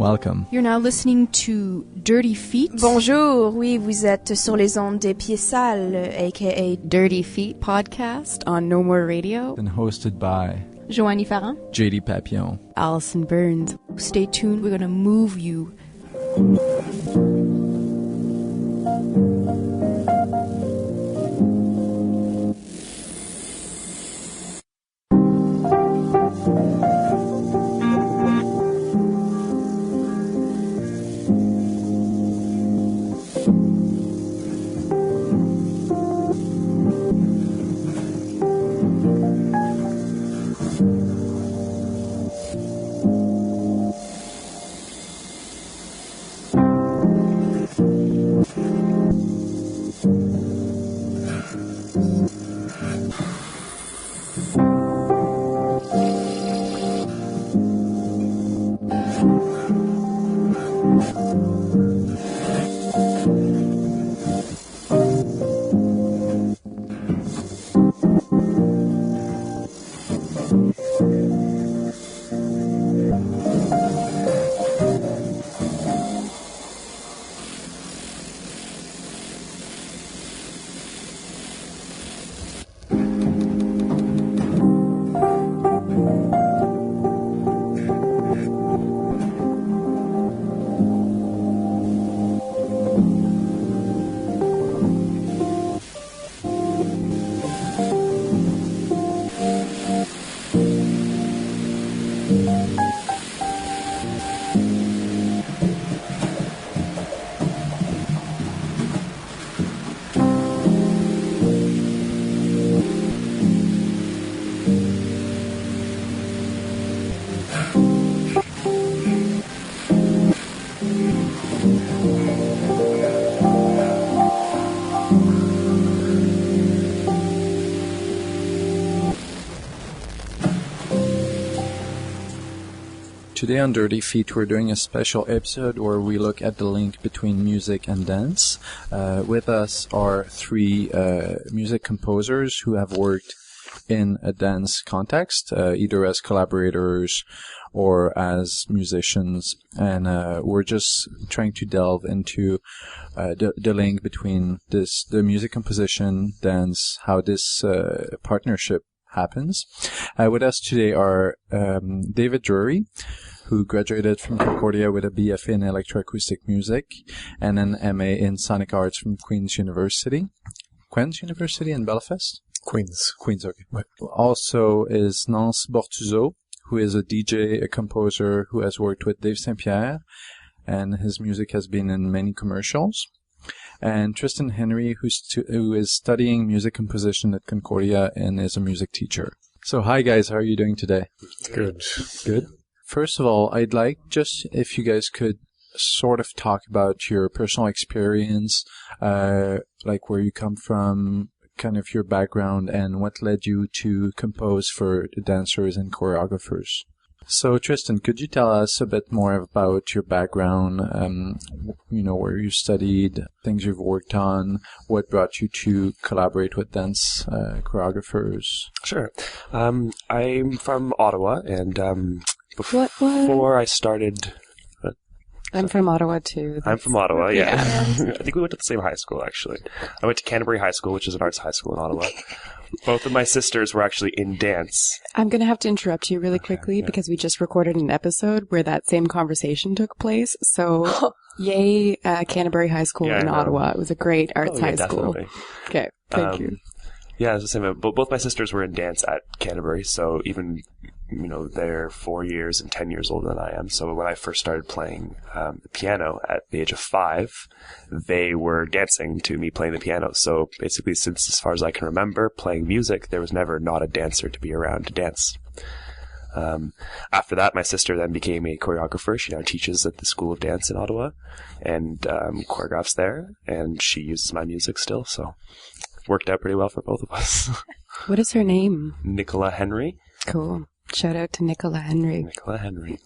Welcome. You're now listening to Dirty Feet. Bonjour, oui, vous êtes sur les ondes des pieds sales, a.k.a. Dirty Feet podcast on No More Radio. And hosted by Joanie Farran, JD Papillon, Allison Burns. Stay tuned, we're going to move you. Today on Dirty Feet, we're doing a special episode where we look at the link between music and dance. With us are three music composers who have worked in a dance context, either as collaborators or as musicians. And we're just trying to delve into the link between the music composition, dance, how this partnership happens. With us today are David Drury, who graduated from Concordia with a BFA in electroacoustic music and an MA in sonic arts from Queen's University in Belfast? Queen's, okay. Right. Also is Nans Bortuzzo, who is a DJ, a composer who has worked with Dave Saint-Pierre, and his music has been in many commercials. And Tristan Henry, who is studying music composition at Concordia and is a music teacher. So hi guys, how are you doing today? Good. Good? First of all, I'd like just if you guys could sort of talk about your personal experience, like where you come from, kind of your background, and what led you to compose for the dancers and choreographers. So Tristan, could you tell us a bit more about your background, where you studied, things you've worked on, what brought you to collaborate with dance choreographers? Sure. I'm from Ottawa, and before I started... I'm from Ottawa, too. I'm from Ottawa, yeah. I think we went to the same high school, actually. I went to Canterbury High School, which is an arts high school in Ottawa. Both of my sisters were actually in dance. I'm going to have to interrupt you really quickly because we just recorded an episode where that same conversation took place. So, yay, Canterbury High School in Ottawa. It was a great arts high school. Definitely. Okay, thank you. Yeah, it's the same. Both my sisters were in dance at Canterbury, so even, they're 4 years and 10 years older than I am. So when I first started playing the piano at the age of 5, they were dancing to me playing the piano. So basically, since as far as I can remember, playing music, there was never not a dancer to be around to dance. After that, my sister then became a choreographer. She now teaches at the School of Dance in Ottawa and choreographs there, and she uses my music still, so worked out pretty well for both of us. What is her name? Nicola Henry. Cool. Shout out to Nicola Henry. Nicola Henry.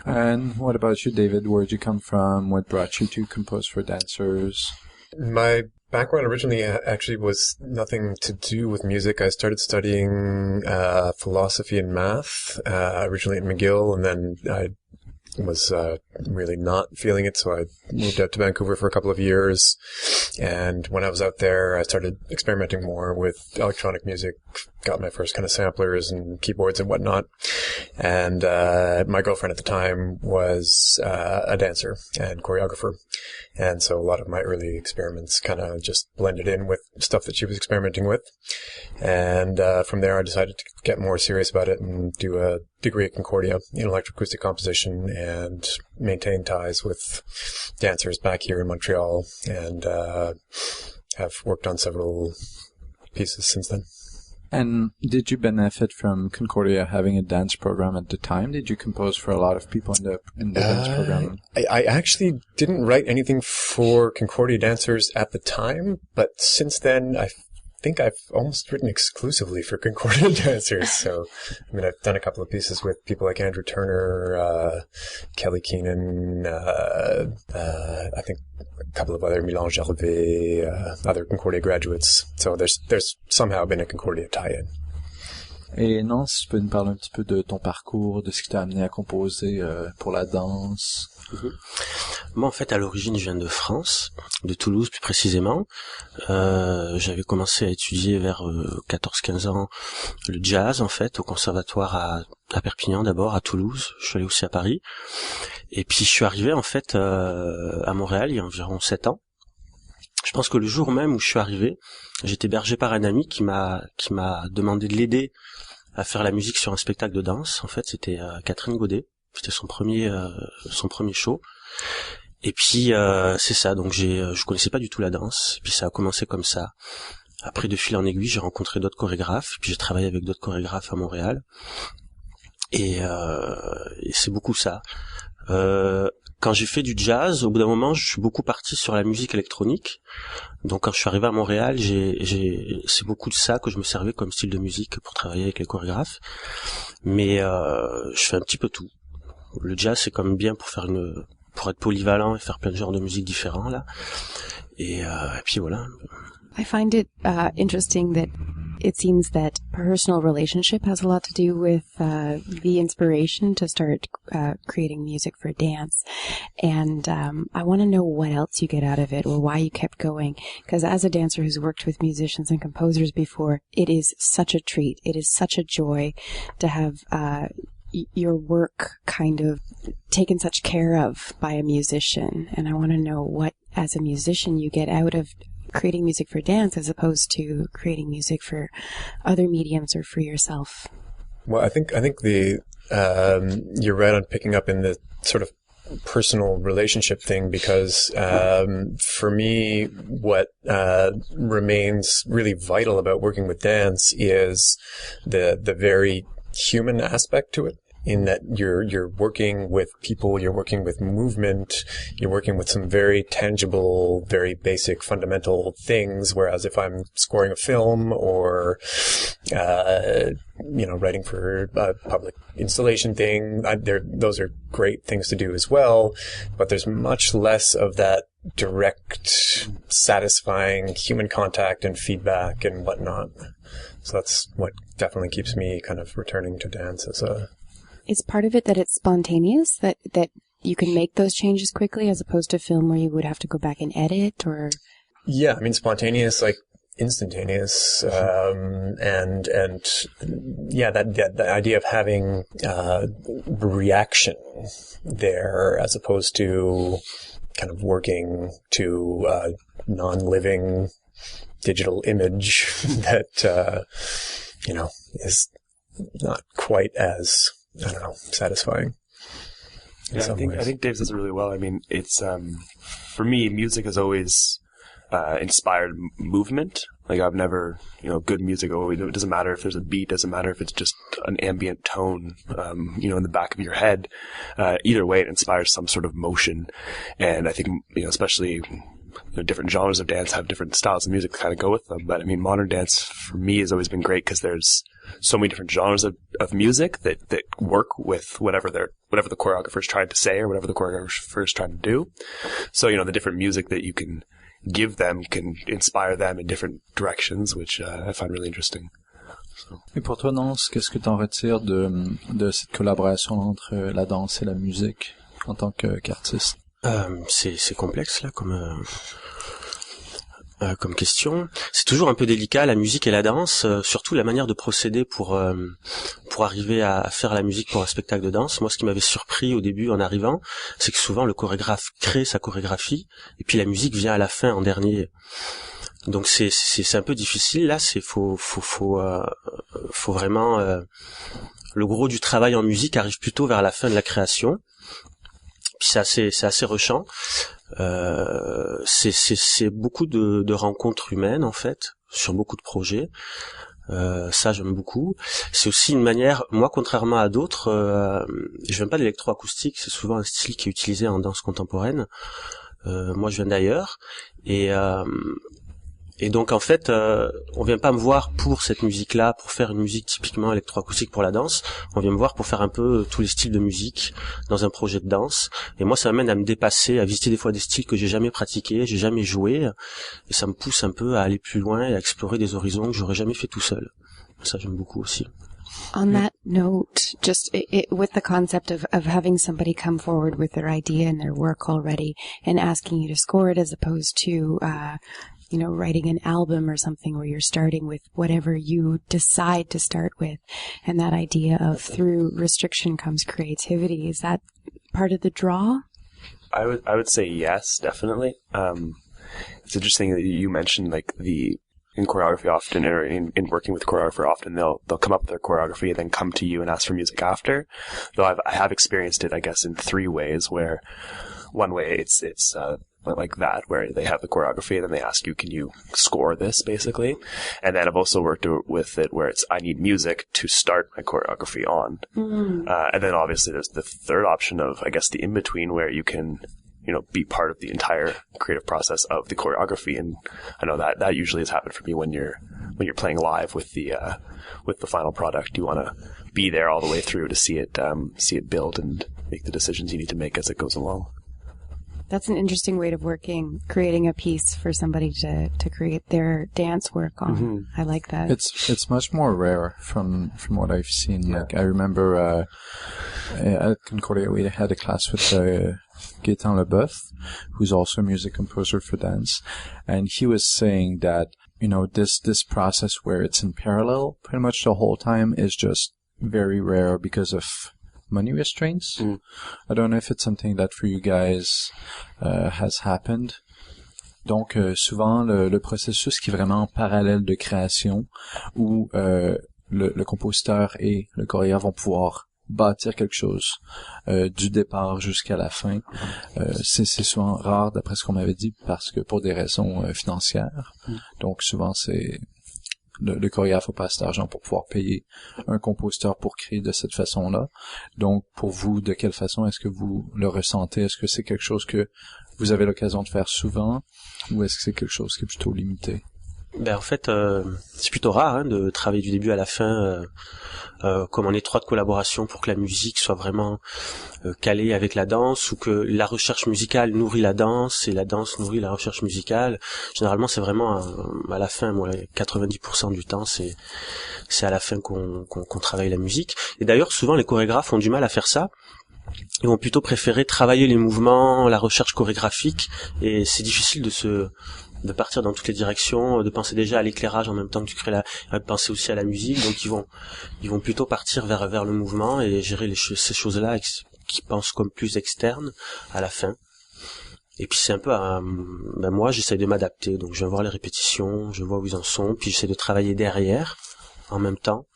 And what about you, David? Where'd you come from? What brought you to compose for dancers? My background originally actually was nothing to do with music. I started studying philosophy and math originally at McGill, and then I was really not feeling it, so I moved out to Vancouver for a couple of years. And when I was out there, I started experimenting more with electronic music, got my first kind of samplers and keyboards and whatnot. And my girlfriend at the time was a dancer and choreographer. And so a lot of my early experiments kind of just blended in with stuff that she was experimenting with. And from there, I decided to get more serious about it and do a degree at Concordia in electroacoustic composition and maintain ties with dancers back here in Montreal, and have worked on several pieces since then. And did you benefit from Concordia having a dance program at the time? Did you compose for a lot of people in the dance program? I actually didn't write anything for Concordia dancers at the time, but since then I think I've almost written exclusively for Concordia dancers. So, I mean, I've done a couple of pieces with people like Andrew Turner, Kelly Keenan, I think a couple of other Milan Gervais, other Concordia graduates. So there's somehow been a Concordia tie-in. Et Nans, tu peux nous parler un petit peu de ton parcours, de ce qui t'a amené à composer pour la danse? Moi, en fait, à l'origine, je viens de France, de Toulouse plus précisément. J'avais commencé à étudier vers 14-15 ans le jazz, en fait, au conservatoire à Perpignan d'abord, à Toulouse. Je suis allé aussi à Paris. Et puis, je suis arrivé, en fait, à Montréal il y a environ 7 ans. Je pense que le jour même où je suis arrivé, j'étais hébergé par un ami qui m'a demandé de l'aider à faire la musique sur un spectacle de danse. En fait, c'était Catherine Godet. C'était son premier show. Et puis c'est ça. Donc je connaissais pas du tout la danse. Et puis ça a commencé comme ça. Après, de fil en aiguille, j'ai rencontré d'autres chorégraphes. Puis j'ai travaillé avec d'autres chorégraphes à Montréal. Et c'est beaucoup ça. Quand j'ai fait du jazz, au bout d'un moment, je suis beaucoup parti sur la musique électronique. Donc quand je suis arrivé à Montréal, c'est beaucoup de ça que je me servais comme style de musique pour travailler avec les chorégraphes. Mais je fais un petit peu tout. Le jazz, c'est quand même bien pour être polyvalent et faire plein de genres de musique différents, là. Et puis voilà. I find it interesting that it seems that personal relationship has a lot to do with the inspiration to start creating music for dance. And I want to know what else you get out of it, or why you kept going. Because as a dancer who's worked with musicians and composers before, it is such a treat. It is such a joy to have your work kind of taken such care of by a musician. And I want to know what, as a musician, you get out of creating music for dance as opposed to creating music for other mediums or for yourself. Well, I think the you're right on picking up in the sort of personal relationship thing, because for me, what remains really vital about working with dance is the very human aspect to it, in that you're working with people, you're working with movement, you're working with some very tangible, very basic fundamental things, whereas if I'm scoring a film or writing for a public installation thing, those are great things to do as well, but there's much less of that direct, satisfying human contact and feedback and whatnot. So that's what definitely keeps me kind of returning to dance as a... Is part of it that it's spontaneous, that you can make those changes quickly, as opposed to film where you would have to go back and edit, or? Yeah, I mean, spontaneous, like instantaneous, and yeah, that idea of having reaction there, as opposed to kind of working to a non-living digital image that is not quite as, I don't know, satisfying. Yeah, I think Dave says it really well. I mean, it's for me, music has always inspired movement. Like, I've never, good music always, it doesn't matter if there's a beat, doesn't matter if it's just an ambient tone, in the back of your head. Either way, it inspires some sort of motion. And I think, especially different genres of dance have different styles of music that kind of go with them. But I mean, modern dance for me has always been great because there's so many different genres of music that work with whatever the choreographer is trying to say or whatever the choreographer is trying to do. So, the different music that you can give them can inspire them in different directions, which I find really interesting. So. Et pour toi, Nans, qu'est-ce que t'en retires de cette collaboration entre la danse et la musique? en tant qu'artiste? C'est complexe là comme question. C'est toujours un peu délicat la musique et la danse, surtout la manière de procéder pour arriver à faire la musique pour un spectacle de danse. Moi, ce qui m'avait surpris au début en arrivant, c'est que souvent le chorégraphe crée sa chorégraphie et puis la musique vient à la fin en dernier. Donc c'est un peu difficile là. Faut vraiment le gros du travail en musique arrive plutôt vers la fin de la création. Puis c'est assez rushant. C'est beaucoup de rencontres humaines en fait sur beaucoup de projets. Ça j'aime beaucoup. C'est aussi une manière, moi contrairement à d'autres, je viens pas de l'électroacoustique, c'est souvent un style qui est utilisé en danse contemporaine. Moi je viens d'ailleurs et donc en fait, on vient pas me voir pour cette musique-là, pour faire une musique typiquement électroacoustique pour la danse. On vient me voir pour faire un peu tous les styles de musique dans un projet de danse. Et moi, ça m'amène à me dépasser, à visiter des fois des styles que j'ai jamais pratiqués, j'ai jamais joué, et ça me pousse un peu à aller plus loin et à explorer des horizons que j'aurais jamais fait tout seul. Ça, j'aime beaucoup aussi. On that note, just with the concept of having somebody come forward with their idea and their work already and asking you to score it as opposed to writing an album or something where you're starting with whatever you decide to start with. And that idea of through restriction comes creativity. Is that part of the draw? I would say yes, definitely. It's interesting that you mentioned like in choreography often, or in working with choreographer often, they'll come up with their choreography and then come to you and ask for music after. Though I have experienced it, I guess, in three ways, where one way it's like that, where they have the choreography and then they ask you, can you score this, basically? And then I've also worked with it where it's, I need music to start my choreography on. And then obviously there's the third option of, I guess, the in-between, where you can, be part of the entire creative process of the choreography. And I know that usually has happened for me when you're playing live with the final product. You want to be there all the way through to see it build and make the decisions you need to make as it goes along. That's an interesting way of working, creating a piece for somebody to create their dance work on. Mm-hmm. I like that. It's much more rare from what I've seen. Yeah. Like I remember at Concordia we had a class with Gaëtan Leboeuf, who's also a music composer for dance, and he was saying that this process where it's in parallel pretty much the whole time is just very rare because of money restraints. I don't know if it's something that for you guys has happened. Donc souvent le processus qui est vraiment parallèle de création où le compositeur et le chorégraphe vont pouvoir bâtir quelque chose du départ jusqu'à la fin. C'est souvent rare d'après ce qu'on m'avait dit parce que pour des raisons financières. Donc souvent c'est le chorégraphe n'a pas assez d'argent pour pouvoir payer un compositeur pour créer de cette façon-là. Donc, pour vous, de quelle façon est-ce que vous le ressentez? Est-ce que c'est quelque chose que vous avez l'occasion de faire souvent ou est-ce que c'est quelque chose qui est plutôt limité? En fait, c'est plutôt rare de travailler du début à la fin comme en étroite collaboration pour que la musique soit vraiment calée avec la danse, ou que la recherche musicale nourrit la danse et la danse nourrit la recherche musicale. Généralement, c'est vraiment à la fin, 90% du temps, c'est à la fin qu'on travaille la musique. Et d'ailleurs, souvent, les chorégraphes ont du mal à faire ça. Ils vont plutôt préférer travailler les mouvements, la recherche chorégraphique, et c'est difficile de partir dans toutes les directions, de penser déjà à l'éclairage en même temps que tu crées de penser aussi à la musique. Donc ils vont plutôt partir vers le mouvement et gérer ces choses-là qui pensent comme plus externes à la fin. Et puis c'est un peu moi j'essaie de m'adapter, donc je viens voir les répétitions, je vois où ils en sont, puis j'essaie de travailler derrière en même temps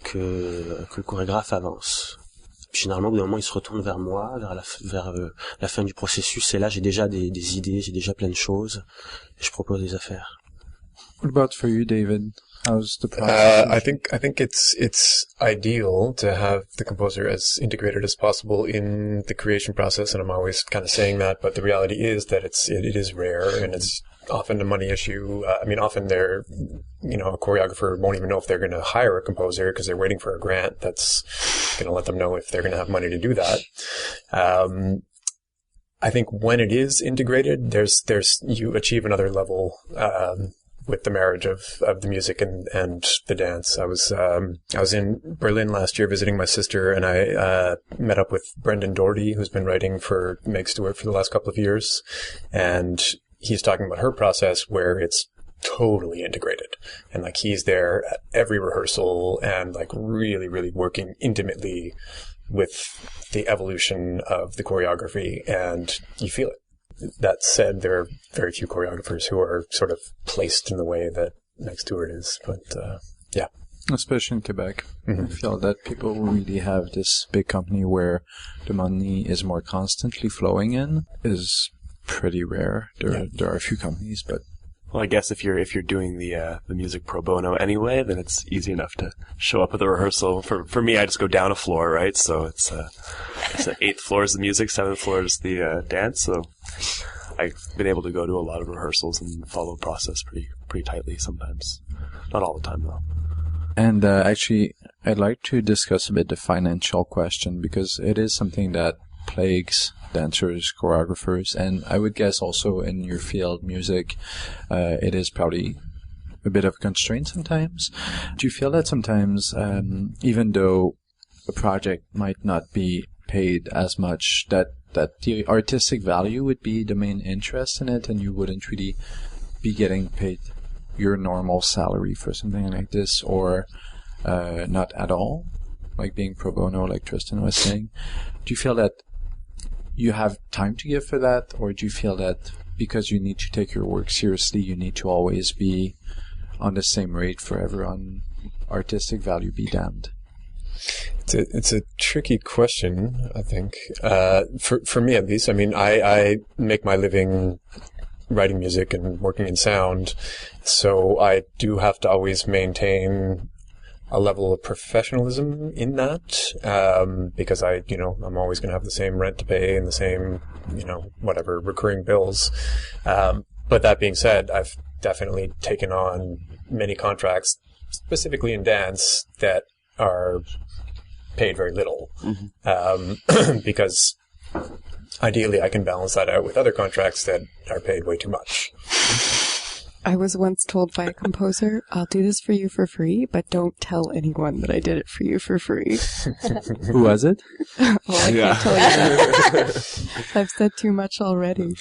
que le chorégraphe avance. Généralement, au bout d'un moment, il se retourne vers moi, vers la fin du processus, et là, j'ai déjà des idées, j'ai déjà plein de choses, et je propose des affaires. What about for you, David? How's the process? I think it's ideal to have the composer as integrated as possible in the creation process, and I'm always kind of saying that, but the reality is that it is rare, and it's often a money issue. Often they're, a choreographer won't even know if they're going to hire a composer because they're waiting for a grant that's going to let them know if they're going to have money to do that. I think when it is integrated, you achieve another level, with the marriage of the music and the dance. I was in Berlin last year visiting my sister, and I met up with Brendan Doherty, who's been writing for Meg Stewart for the last couple of years, and he's talking about her process where it's totally integrated, and like he's there at every rehearsal and like really, really working intimately with the evolution of the choreography, and you feel it. That said, there are very few choreographers who are sort of placed in the way that Meg Stewart is, but yeah. Especially in Quebec. I feel that people really have this big company where the money is more constantly flowing in is pretty rare. There are a few companies, but well, I guess if you're doing the music pro bono anyway, then it's easy enough to show up at the rehearsal. For me, I just go down a floor, right? So it's the 8th floor is the music, 7th floor is the dance. So I've been able to go to a lot of rehearsals and follow the process pretty tightly sometimes. Not all the time though. And actually, I'd like to discuss a bit the financial question, because it is something that plagues dancers, choreographers, and I would guess also in your field, music, it is probably a bit of a constraint sometimes. Do you feel that sometimes, even though a project might not be paid as much, that the artistic value would be the main interest in it, and you wouldn't really be getting paid your normal salary for something like this, or not at all, like being pro bono, like Tristan was saying? Do you feel that you have time to give for that, or do you feel that because you need to take your work seriously, you need to always be on the same rate forever, on artistic value be damned? It's a tricky question, I think. For me at least, I mean, I make my living writing music and working in sound, so I do have to always maintain a level of professionalism in that, because I'm always going to have the same rent to pay and the same, whatever recurring bills. But that being said, I've definitely taken on many contracts, specifically in dance, that are paid very little, because ideally I can balance that out with other contracts that are paid way too much. I was once told by a composer, I'll do this for you for free, but don't tell anyone that I did it for you for free. Who was it? Well, I can't tell you that. I've said too much already.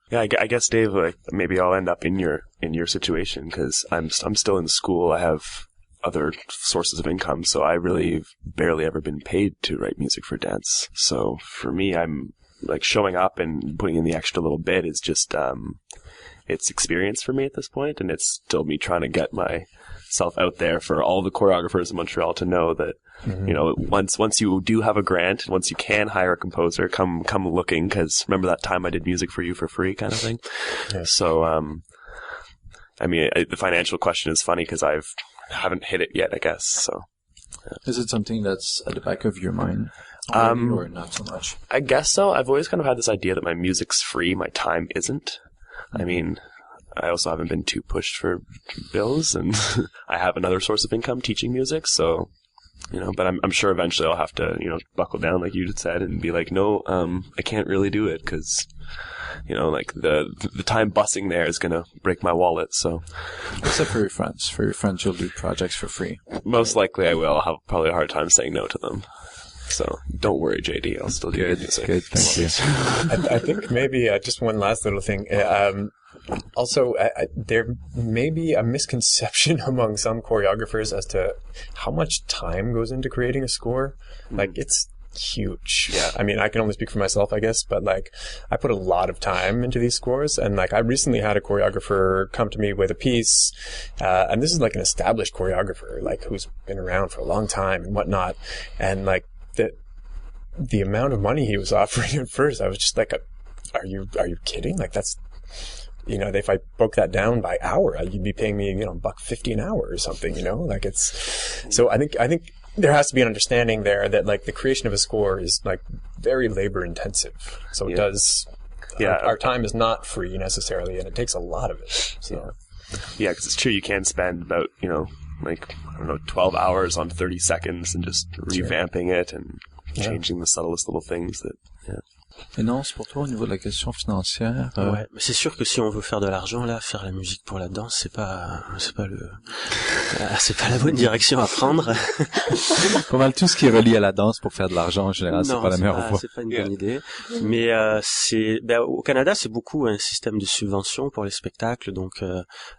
Yeah, I guess, Dave, like, maybe I'll end up in your situation, because I'm still in school. I have other sources of income, so I really barely ever been paid to write music for dance. So for me, I'm like showing up and putting in the extra little bit is just it's experience for me at this point, and it's still me trying to get myself out there for all the choreographers in Montreal to know that once you do have a grant, once you can hire a composer, come looking, because remember that time I did music for you for free kind of thing. Yeah. So I mean, the financial question is funny because I haven't hit it yet, I guess. So yeah. Is it something that's at the back of your mind already, or not so much? I guess so. I've always kind of had this idea that my music's free, my time isn't. I mean, I also haven't been too pushed for bills, and I have another source of income teaching music, so, but I'm sure eventually I'll have to, buckle down, like you just said, and be like, no, I can't really do it, because, like the time bussing there is going to break my wallet, so. Except for your friends. For your friends, you'll do projects for free. Most likely I will. I'll have probably a hard time saying no to them. So don't worry, JD. I'll still do good music. Good, thank you. I think maybe just one last little thing. Also, there may be a misconception among some choreographers as to how much time goes into creating a score. Like, it's huge. Yeah. I mean, I can only speak for myself, I guess, but like, I put a lot of time into these scores, and like, I recently had a choreographer come to me with a piece, and this is like an established choreographer, like, who's been around for a long time and whatnot, and like, the amount of money he was offering at first, I was just like, are you kidding? Like, that's, if I broke that down by hour, you'd be paying me, $1.50 an hour or something, like it's, so I think there has to be an understanding there that like the creation of a score is like very labor intensive. So it does, our time is not free necessarily, and it takes a lot of it. So. Yeah, because it's true, you can spend about, 12 hours on 30 seconds and just revamping it and changing the subtlest little things that, Et non, c'est pour toi au niveau de la question financière. Ouais, mais c'est sûr que si on veut faire de l'argent là, faire la musique pour la danse, c'est pas la bonne direction à prendre. Pas mal tout ce qui est relié à la danse pour faire de l'argent en général, c'est pas la meilleure voie. C'est pas une bonne idée. Mais au Canada, c'est beaucoup un système de subvention pour les spectacles, donc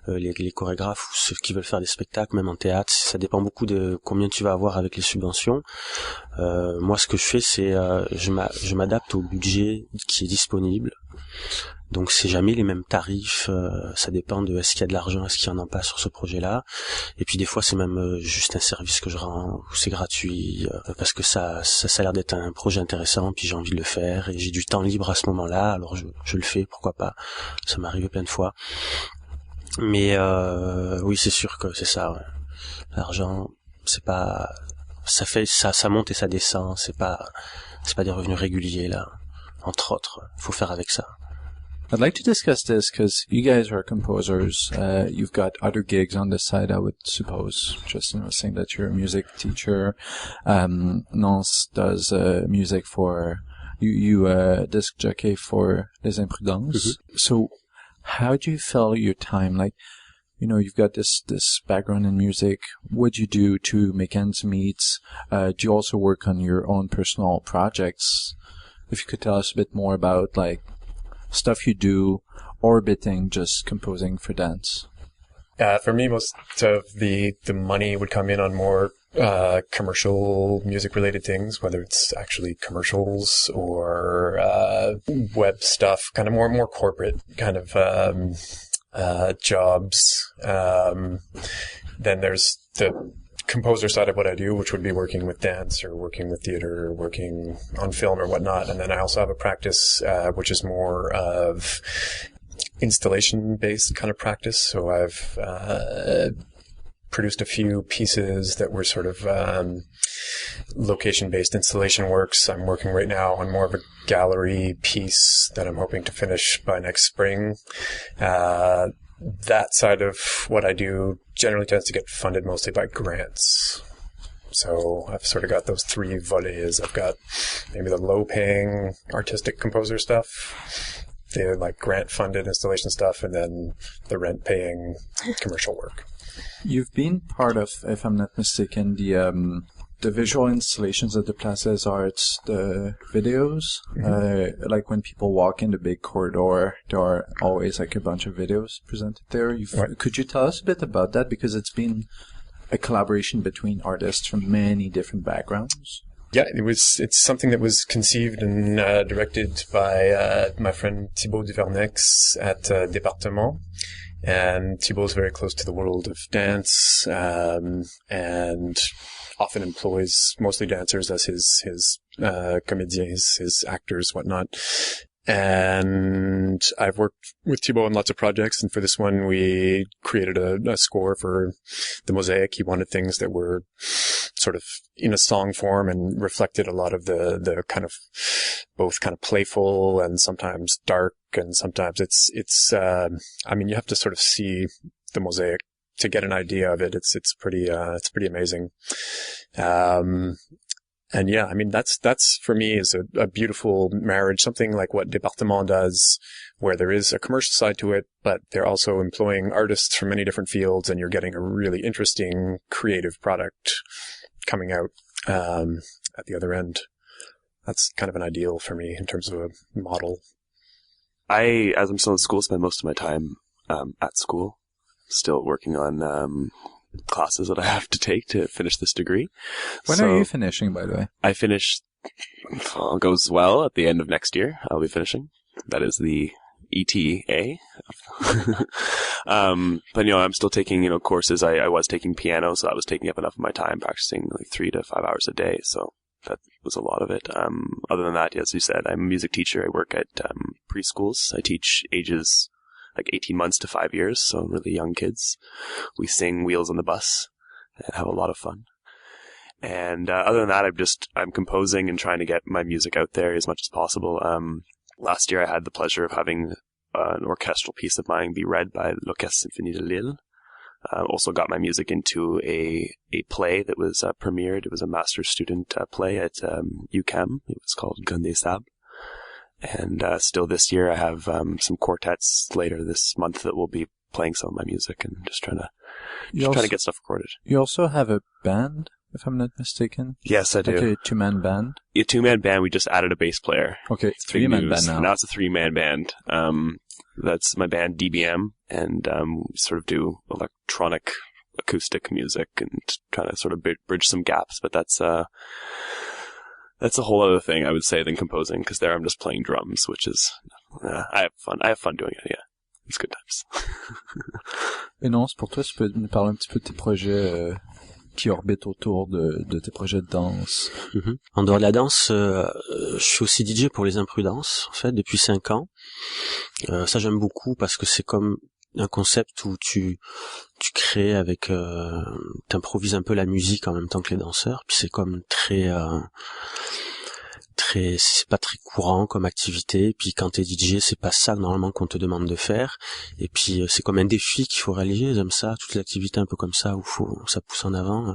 les chorégraphes ou ceux qui veulent faire des spectacles, même en théâtre, ça dépend beaucoup de combien tu vas avoir avec les subventions. Moi, ce que je fais, c'est je m'adapte au budget qui est disponible. Donc c'est jamais les mêmes tarifs, ça dépend de est-ce qu'il y a de l'argent, est-ce qu'il y en a pas sur ce projet-là. Et puis des fois c'est même juste un service que je rends, ou c'est gratuit, parce que ça a l'air d'être un projet intéressant, puis j'ai envie de le faire, et j'ai du temps libre à ce moment-là, alors je le fais, pourquoi pas. Ça m'est arrivé plein de fois. Mais oui, c'est sûr que c'est ça, ouais. L'argent, c'est pas... ça monte et ça descend, c'est pas des revenus réguliers, là. Entre autres, faut faire avec ça. I'd like to discuss this because you guys are composers. You've got other gigs on the side, I would suppose. Tristan was saying that you're a music teacher. Nans does music for you disc jockey for Les Imprudences. Mm-hmm. So how do you fill your time? Like, you know, you've got this background in music. What do you do to make ends meet? Do you also work on your own personal projects? If you could tell us a bit more about, like, stuff you do, orbiting just composing for dance. For me, most of the money would come in on more commercial music-related things, whether it's actually commercials or web stuff, kind of more corporate kind of jobs. Then there's the composer side of what I do, which would be working with dance or working with theater or working on film or whatnot. And then I also have a practice which is more of installation-based kind of practice. So I've produced a few pieces that were sort of location-based installation works. I'm working right now on more of a gallery piece that I'm hoping to finish by next spring. That side of what I do generally tends to get funded mostly by grants. So I've sort of got those three volets. I've got maybe the low-paying artistic composer stuff, the like grant-funded installation stuff, and then the rent-paying commercial work. You've been part of, if I'm not mistaken, the visual installations at the Place des Arts, the videos, mm-hmm. Like when people walk in the big corridor, there are always like a bunch of videos presented there. Right. Could you tell us a bit about that? Because it's been a collaboration between artists from many different backgrounds. Yeah, it's something that was conceived and directed by my friend Thibaut Duvernex at Département. And Thibaut's very close to the world of dance, and often employs mostly dancers as his comédiens, his actors, whatnot. And I've worked with Thibaut on lots of projects, and for this one we created a score for the mosaic. He wanted things that were sort of in a song form and reflected a lot of the kind of both kind of playful and sometimes dark, and sometimes it's I mean, you have to sort of see the mosaic to get an idea of it. It's pretty amazing. And yeah, I mean, that's for me is a beautiful marriage, something like what Département does, where there is a commercial side to it, but they're also employing artists from many different fields, and you're getting a really interesting creative product coming out at the other end. That's kind of an ideal for me in terms of a model. As I'm still in school, spend most of my time at school, still working on classes that I have to take to finish this degree. When are you finishing, by the way? I finish, all goes well, at the end of next year. I'll be finishing. That is the ETA. But I'm still taking, courses. I was taking piano, so that was taking up enough of my time, practicing like 3 to 5 hours a day. So that was a lot of it. Other than that, as you said, I'm a music teacher. I work at preschools. I teach ages like 18 months to 5 years, so really young kids. We sing Wheels on the Bus and have a lot of fun. And other than that, I'm composing and trying to get my music out there as much as possible. Last year I had the pleasure of having an orchestral piece of mine be read by l'Orchestre Symphonique de Lille. Also got my music into a play that was premiered. It was a master's student play at UQAM. It was called Gun des Sables. And still this year, I have some quartets later this month that will be playing some of my music and just trying to get stuff recorded. You also have a band, if I'm not mistaken. Yes, I do. Like a two-man band. A two-man band. We just added a bass player. Okay, three-man band now. Now it's a three-man band. That's my band DBM, and we sort of do electronic acoustic music and trying to sort of bridge some gaps. But that's a whole other thing, I would say, than composing, because there I'm just playing drums, which is I have fun. I have fun doing it. Yeah, it's good times. Et non, pour toi, tu peux nous parler un petit peu de tes projets qui orbitent autour de tes projets de danse. Mm-hmm. En dehors de la danse, je suis aussi DJ pour les imprudences, en fait, depuis 5 ans. Ça, j'aime beaucoup parce que c'est comme un concept où tu crées avec, t'improvises un peu la musique en même temps que les danseurs, puis c'est comme c'est pas très courant comme activité, puis quand t'es DJ, c'est pas ça normalement qu'on te demande de faire, et puis c'est comme un défi qu'il faut réaliser, j'aime ça, toutes les activités un peu comme ça, où ça pousse en avant,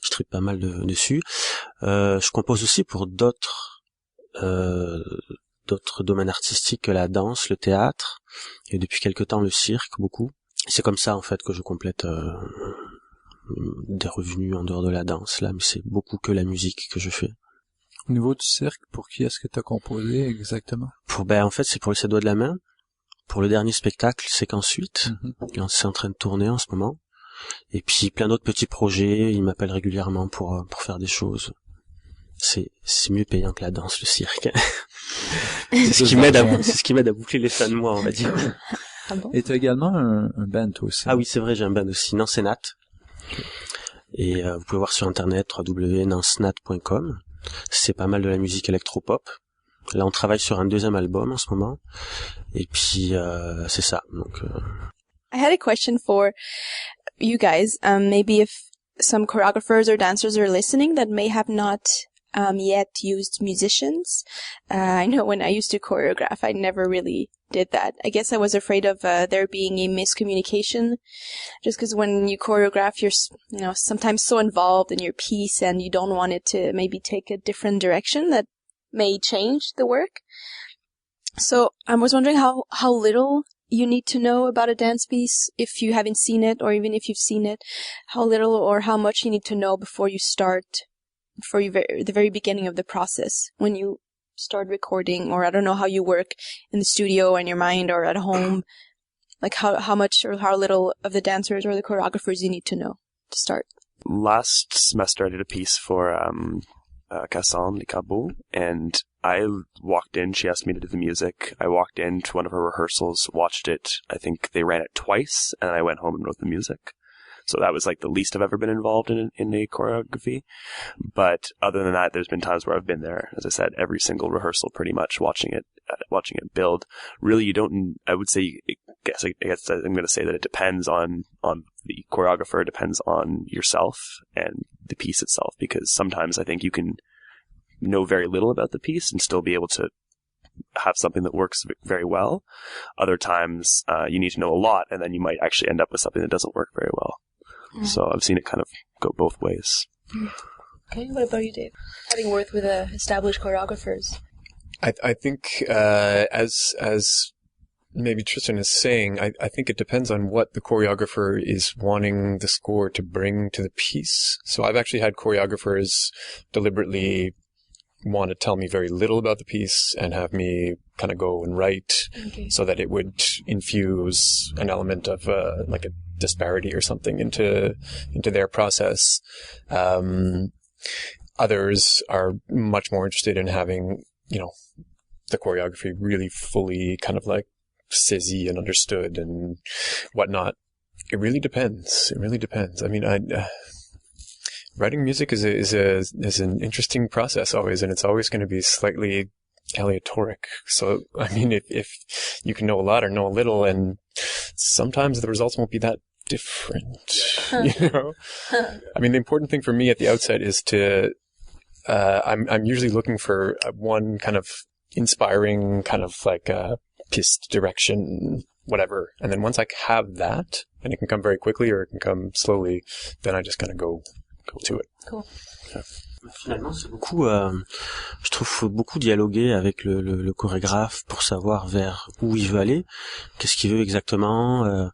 je tripe pas mal dessus. Je compose aussi pour d'autres domaines artistiques que la danse, le théâtre, et depuis quelque temps le cirque, beaucoup. C'est comme ça en fait que je complète des revenus en dehors de la danse, là, mais c'est beaucoup que la musique que je fais. Au niveau du cirque, pour qui est-ce que tu as composé exactement? En fait, c'est pour les 7 doigts de la main. Pour le dernier spectacle, c'est qu'ensuite, c'est en train de tourner en ce moment. Et puis plein d'autres petits projets, ils m'appellent régulièrement pour faire des choses. C'est mieux payant que la danse, le cirque. c'est ce qui m'aide à boucler les fins de mois, on va dire. Ah bon? Et tu as également un band toi aussi. Ah oui, c'est vrai, j'ai un band aussi, Nansenat. Et vous pouvez voir sur internet www.nansnat.com. C'est pas mal de la musique électropop. Là, on travaille sur un 2e album en ce moment. Et puis, c'est ça. Donc, I had a question for you guys. Maybe if some choreographers or dancers are listening that may have not yet used musicians. I know when I used to choreograph, I never really did that. I guess I was afraid of there being a miscommunication, just because when you choreograph, you're sometimes so involved in your piece and you don't want it to maybe take a different direction that may change the work. So I was wondering how little you need to know about a dance piece if you haven't seen it, or even if you've seen it, how little or how much you need to know before you start, for the very beginning of the process, when you start recording, or I don't know how you work in the studio in your mind or at home, like how much or how little of the dancers or the choreographers you need to know to start. Last semester I did a piece for Cassan Licabo, and I walked in, she asked me to do the music. I walked into one of her rehearsals, watched it. I think they ran it twice, and I went home and wrote the music. So that was like the least I've ever been involved in a choreography. But other than that, there's been times where I've been there, as I said, every single rehearsal pretty much, watching it build. Really, you don't, I would say, I guess I'm going to say that it depends on the choreographer, it depends on yourself and the piece itself, because sometimes I think you can know very little about the piece and still be able to have something that works very well. Other times, you need to know a lot, and then you might actually end up with something that doesn't work very well. So I've seen it kind of go both ways. Okay, what about you, Dave? Having worked with established choreographers. I think, as maybe Tristan is saying, I think it depends on what the choreographer is wanting the score to bring to the piece. So I've actually had choreographers deliberately want to tell me very little about the piece and have me kind of go and write so that it would infuse an element of like a disparity or something into their process. Others are much more interested in having, the choreography really fully kind of like saisi and understood and whatnot. It really depends. I mean, writing music is an interesting process always, and it's always going to be slightly aleatoric. So, I mean, if you can know a lot or know a little, and sometimes the results won't be that different, I mean, the important thing for me at the outset is to, I'm usually looking for one kind of inspiring kind of like piste, direction, whatever. And then once I have that, and it can come very quickly or it can come slowly, then I just kind of go to it. Cool. Yeah. Finalement, c'est beaucoup, je trouve, faut beaucoup dialoguer avec le chorégraphe pour savoir vers où il veut aller, qu'est-ce qu'il veut exactement.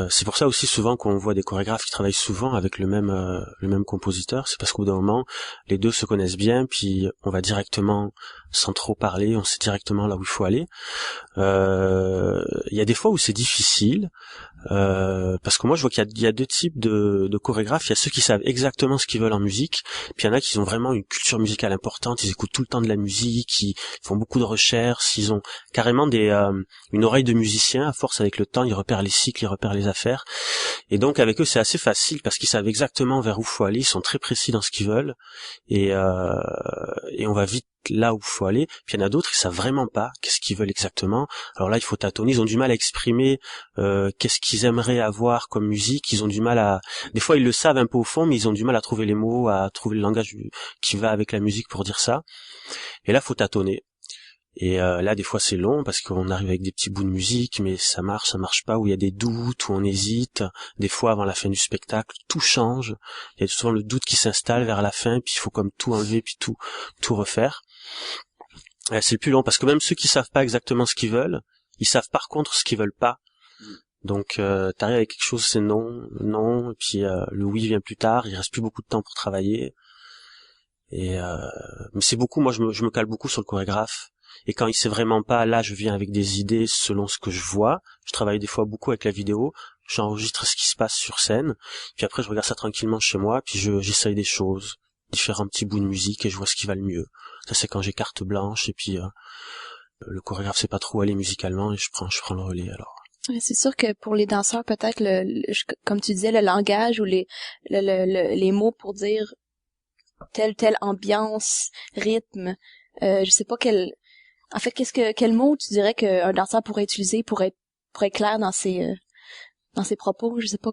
C'est pour ça aussi souvent qu'on voit des chorégraphes qui travaillent souvent avec le même compositeur. C'est parce qu'au bout d'un moment, les deux se connaissent bien, puis on va directement, sans trop parler, on sait directement là où il faut aller. Il y a des fois où c'est difficile. Parce que moi je vois qu'il y a deux types de chorégraphes. Il y a ceux qui savent exactement ce qu'ils veulent en musique, puis il y en a qui ont vraiment une culture musicale importante, ils écoutent tout le temps de la musique, ils font beaucoup de recherches, ils ont carrément une oreille de musicien. À force, avec le temps, ils repèrent les cycles, ils repèrent les affaires, et donc avec eux c'est assez facile parce qu'ils savent exactement vers où faut aller, ils sont très précis dans ce qu'ils veulent, et on va vite là où il faut aller. Puis il y en a d'autres, ils savent vraiment pas qu'est-ce qu'ils veulent exactement. Alors là, il faut tâtonner, ils ont du mal à exprimer qu'est-ce qu'ils aimeraient avoir comme musique, ils ont du mal à... Des fois, ils le savent un peu au fond, mais ils ont du mal à trouver les mots, à trouver le langage qui va avec la musique pour dire ça. Et là, faut tâtonner. Et là, des fois, c'est long parce qu'on arrive avec des petits bouts de musique, mais ça marche pas, où il y a des doutes, où on hésite. Des fois, avant la fin du spectacle, tout change. Il y a souvent le doute qui s'installe vers la fin, puis il faut comme tout enlever, puis tout refaire. C'est le plus long parce que même ceux qui savent pas exactement ce qu'ils veulent, ils savent par contre ce qu'ils veulent pas. Donc t'arrives avec quelque chose, c'est non, et puis le oui vient plus tard, il reste plus beaucoup de temps pour travailler. Et mais c'est beaucoup, moi je me cale beaucoup sur le chorégraphe. Et quand il sait vraiment pas, là je viens avec des idées selon ce que je vois. Je travaille des fois beaucoup avec la vidéo, j'enregistre ce qui se passe sur scène, puis après je regarde ça tranquillement chez moi, puis j'essaye des choses, différents petits bouts de musique, et je vois ce qui va le mieux. Ça c'est quand j'ai carte blanche, et puis le chorégraphe sait pas trop où aller musicalement, et je prends le relais alors. C'est sûr que pour les danseurs, peut-être, comme tu disais, le langage ou les mots pour dire telle ambiance, rythme, je sais pas quel mot tu dirais qu'un danseur pourrait utiliser pour être clair dans ses propos. Je sais pas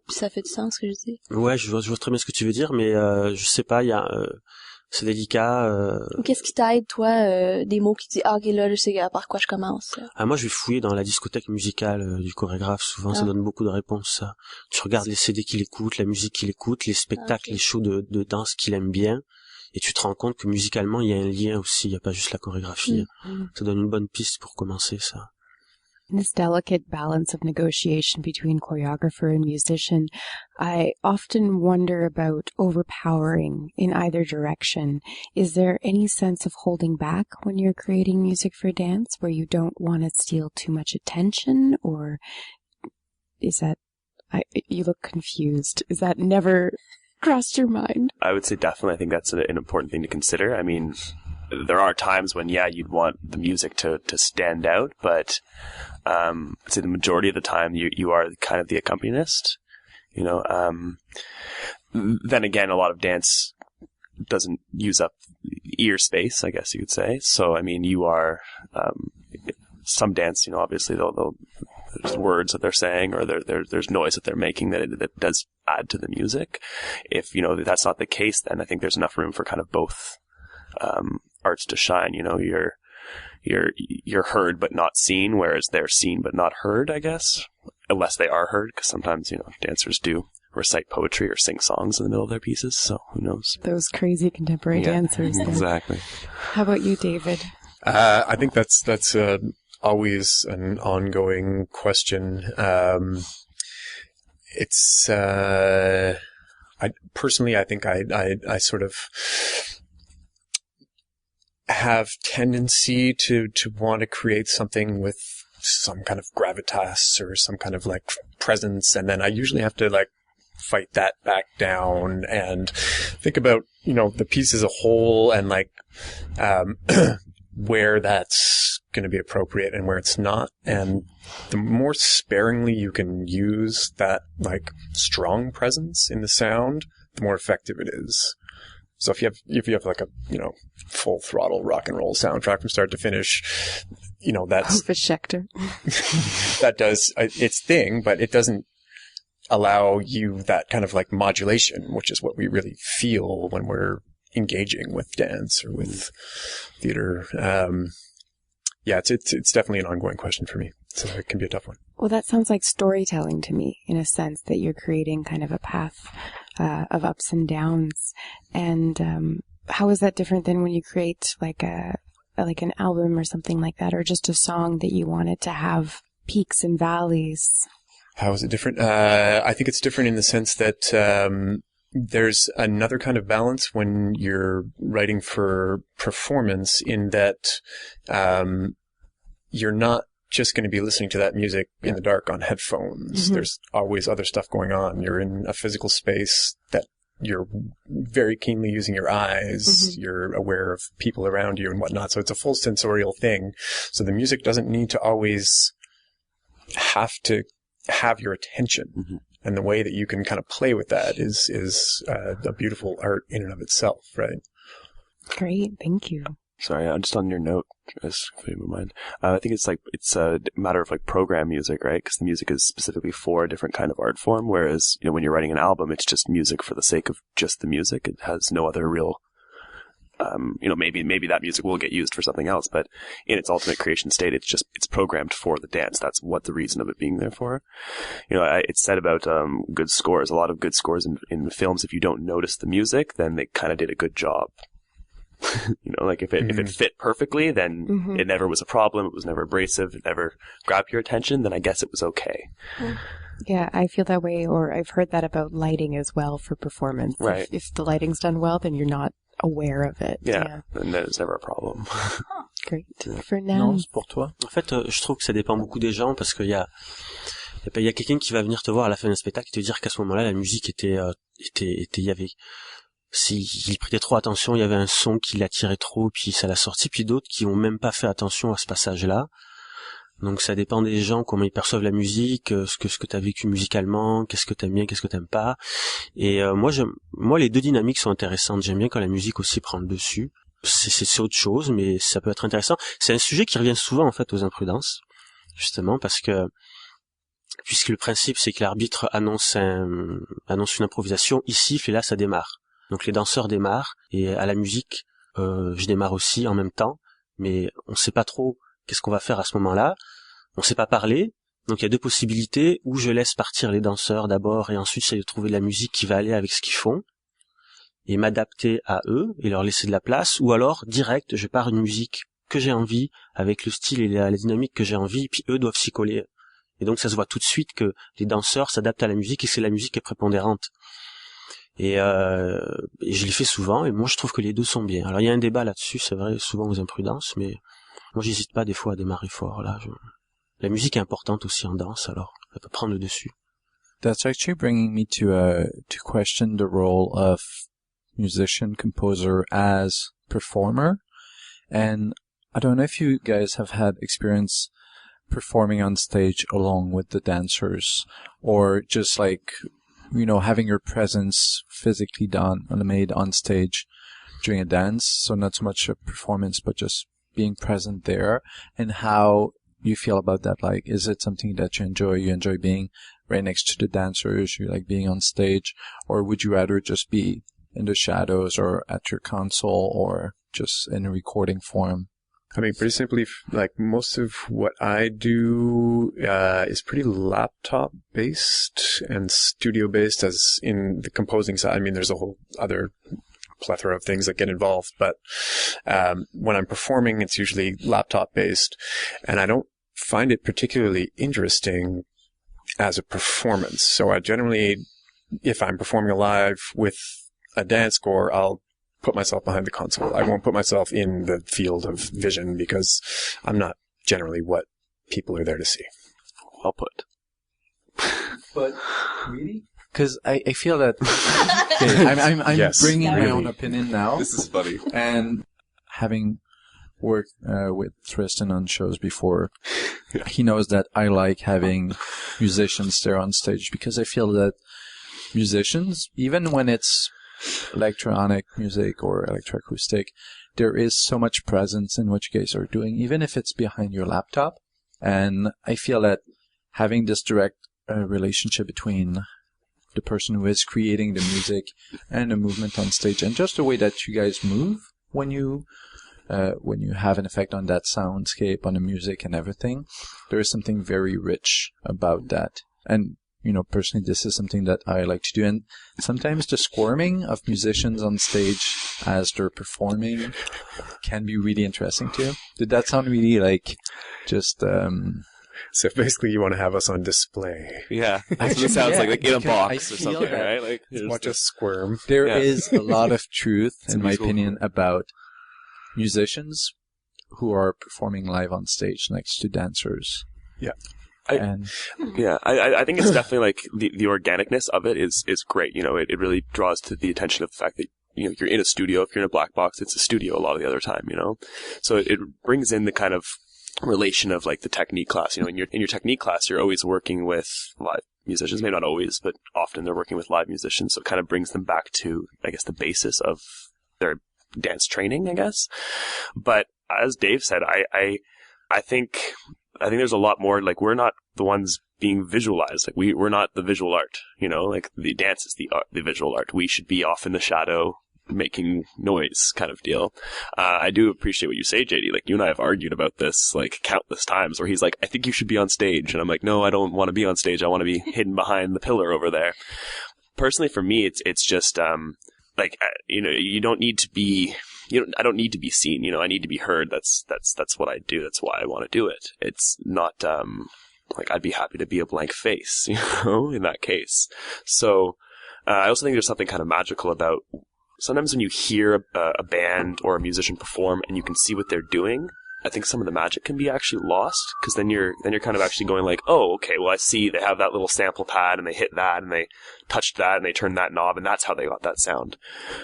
si ça fait du sens ce que je dis. Ouais, je vois très bien ce que tu veux dire, mais je sais pas, il y a c'est délicat. Qu'est-ce qui t'aide, toi, des mots qui disent ok, là je sais par quoi je commence. Moi je vais fouiller dans la discothèque musicale du chorégraphe, souvent ça donne beaucoup de réponses, ça. Tu regardes les CD qu'il écoute, la musique qu'il écoute, les spectacles, les shows de danse qu'il aime bien, et tu te rends compte que musicalement il y a un lien aussi, il y a pas juste la chorégraphie. Ça donne une bonne piste pour commencer, ça. This delicate balance of negotiation between choreographer and musician, I often wonder about overpowering in either direction. Is there any sense of holding back when you're creating music for dance, where you don't want to steal too much attention, or is that... you look confused. Is that never crossed your mind? I would say definitely. I think that's an important thing to consider. I mean, there are times when, you'd want the music to stand out, but I'd say the majority of the time you are kind of the accompanist, you know. Then again, a lot of dance doesn't use up ear space, I guess you could say. So, I mean, you are, some dance, you know, obviously there's words that they're saying, or there's noise that they're making that does add to the music. If, you know, that's not the case, then I think there's enough room for kind of both, arts to shine. You know, you're heard but not seen, whereas they're seen but not heard, I guess, unless they are heard, because sometimes, you know, dancers do recite poetry or sing songs in the middle of their pieces, so who knows. Those crazy contemporary dancers. Exactly. How about you, David? I think that's always an ongoing question. It's I think I sort of have tendency to want to create something with some kind of gravitas or some kind of like presence, and then I usually have to like fight that back down and think about, you know, the piece as a whole, and like where that's going to be appropriate and where it's not. And the more sparingly you can use that like strong presence in the sound, the more effective it is. So if you have like a, you know, full throttle rock and roll soundtrack from start to finish, you know, that's Schecter. That does its thing, but it doesn't allow you that kind of like modulation, which is what we really feel when we're engaging with dance or with theater. It's definitely an ongoing question for me. So it can be a tough one. Well, that sounds like storytelling to me, in a sense that you're creating kind of a path of ups and downs. And how is that different than when you create like an album or something like that, or just a song that you wanted to have peaks and valleys? How is it different? I think it's different in the sense that there's another kind of balance when you're writing for performance, in that you're not just going to be listening to that music in the dark on headphones. Mm-hmm. There's always other stuff going on. You're in a physical space that you're very keenly using your eyes. Mm-hmm. You're aware of people around you and whatnot. So it's a full sensorial thing. So the music doesn't need to always have to have your attention. Mm-hmm. And the way that you can kind of play with that is a beautiful art in and of itself, right? Great. Thank you. Sorry, just on your note, as if you don't mind, I think it's a matter of like program music, right? Because the music is specifically for a different kind of art form. Whereas, when you're writing an album, it's just music for the sake of just the music. It has no other real, maybe that music will get used for something else, but in its ultimate creation state, it's programmed for the dance. That's what the reason of it being there for. It's said about good scores. A lot of good scores in films, if you don't notice the music, then they kind of did a good job. If it fit perfectly, then mm-hmm. it never was a problem. It was never abrasive. It never grabbed your attention. Then I guess it was okay. Yeah, I feel that way, or I've heard that about lighting as well for performance. Right. If the lighting's done well, then you're not aware of it. Yeah. Then there's never a problem. Great. For Nans, pour toi? En fait, je trouve que ça dépend beaucoup des gens, parce qu'il y a quelqu'un qui va venir te voir à la fin d'un spectacle et te dire qu'à ce moment-là, la musique il y avait, s'il prêtait trop attention, il y avait un son qui l'attirait trop, puis ça l'a sorti, puis d'autres qui ont même pas fait attention à ce passage-là. Donc ça dépend des gens, comment ils perçoivent la musique, ce que t'as vécu musicalement, qu'est-ce que t'aimes bien, qu'est-ce que t'aimes pas. Et moi les deux dynamiques sont intéressantes. J'aime bien quand la musique aussi prend le dessus. C'est autre chose, mais ça peut être intéressant. C'est un sujet qui revient souvent en fait aux imprudences, justement parce que puisque le principe c'est que l'arbitre annonce une improvisation, il siffle et là ça démarre. Donc les danseurs démarrent et à la musique, je démarre aussi en même temps, mais on sait pas trop qu'est-ce qu'on va faire à ce moment-là. On sait pas parler, donc il y a deux possibilités, où je laisse partir les danseurs d'abord et ensuite j'essaie de trouver de la musique qui va aller avec ce qu'ils font et m'adapter à eux et leur laisser de la place, ou alors direct je pars une musique que j'ai envie avec le style et la dynamique que j'ai envie, et puis eux doivent s'y coller. Et donc ça se voit tout de suite que les danseurs s'adaptent à la musique et c'est la musique qui est prépondérante. Et je l'ai fait souvent, et moi je trouve que les deux sont bien. Alors il y a un débat là-dessus, c'est vrai, souvent aux imprudences, mais moi j'hésite pas des fois à démarrer fort. La musique est importante aussi en danse, alors elle peut prendre le dessus. That's actually bringing me to question the role of musician, composer as performer. And I don't know if you guys have had experience performing on stage along with the dancers, or just like, having your presence physically made on stage during a dance. So not so much a performance, but just being present there, and how you feel about that. Like, is it something that you enjoy? You enjoy being right next to the dancers? You like being on stage? Or would you rather just be in the shadows or at your console or just in a recording form? I mean, pretty simply, like most of what I do is pretty laptop-based and studio-based, as in the composing side. I mean, there's a whole other plethora of things that get involved, but when I'm performing, it's usually laptop-based, and I don't find it particularly interesting as a performance. So I generally, if I'm performing live with a dance score, I'll put myself behind the console. I won't put myself in the field of vision because I'm not generally what people are there to see. Well put. But really? Because I feel that I'm yes. bringing my own opinion now. This is funny. And having worked with Tristan on shows before, he knows that I like having musicians there on stage, because I feel that musicians, even when it's electronic music or electroacoustic, there is so much presence in what you guys are doing, even if it's behind your laptop. And I feel that having this direct relationship between the person who is creating the music and the movement on stage, and just the way that you guys move when you have an effect on that soundscape, on the music and everything, there is something very rich about that. And personally, this is something that I like to do. And sometimes the squirming of musicians on stage as they're performing can be really interesting too. Did that sound really like just, So basically you want to have us on display. Yeah. That's what it sounds like in a box or something, that. right? Like, Watch us squirm. There is a lot of truth, in my opinion, about musicians who are performing live on stage next to dancers. Yeah. I think it's definitely like the organicness of it is great. It really draws to the attention of the fact that, you're in a studio. If you're in a black box, it's a studio a lot of the other time, So it brings in the kind of relation of like the technique class. In your technique class, you're always working with live musicians. Maybe not always, but often they're working with live musicians. So it kind of brings them back to, I guess, the basis of their dance training, I guess. But as Dave said, I think there's a lot more, like, we're not the ones being visualized. Like, we're not the visual art, like the dance is the visual art. We should be off in the shadow making noise kind of deal. I do appreciate what you say, JD. Like, you and I have argued about this like countless times where he's like, I think you should be on stage. And I'm like, no, I don't want to be on stage. I want to be hidden behind the pillar over there. Personally, for me, it's just, you don't need to be, I don't need to be seen, I need to be heard. That's what I do. That's why I want to do it. It's not, like, I'd be happy to be a blank face, in that case. So, I also think there's something kind of magical about sometimes when you hear a band or a musician perform and you can see what they're doing, I think some of the magic can be actually lost, because then you're kind of actually going like, oh, okay, well, I see they have that little sample pad and they hit that and they touched that and they turned that knob and that's how they got that sound.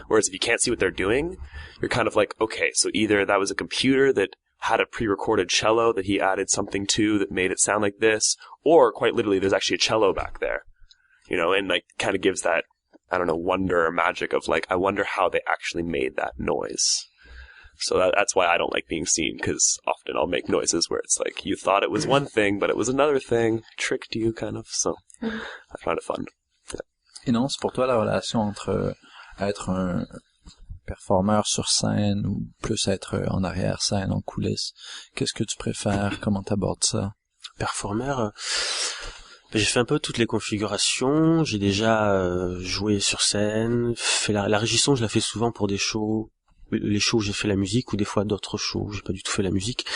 Whereas if you can't see what they're doing, you're kind of like, okay, so either that was a computer that had a pre-recorded cello that he added something to that made it sound like this, or quite literally there's actually a cello back there, and like kind of gives that, I don't know, wonder or magic of like, I wonder how they actually made that noise. So that's why I don't like being seen, because often I'll make noises where it's like, you thought it was one thing, but it was another thing, tricked you kind of, so I find it fun. Yeah. Et non, c'est pour toi la relation entre être un performeur sur scène ou plus être en arrière-scène, en coulisses. Qu'est-ce que tu préfères? Comment t'abordes ça? Performeur, j'ai fait un peu toutes les configurations. J'ai déjà joué sur scène, fait la régisson, je la fais souvent pour des shows. Les shows où j'ai fait la musique, ou des fois d'autres shows où j'ai pas du tout fait la musique.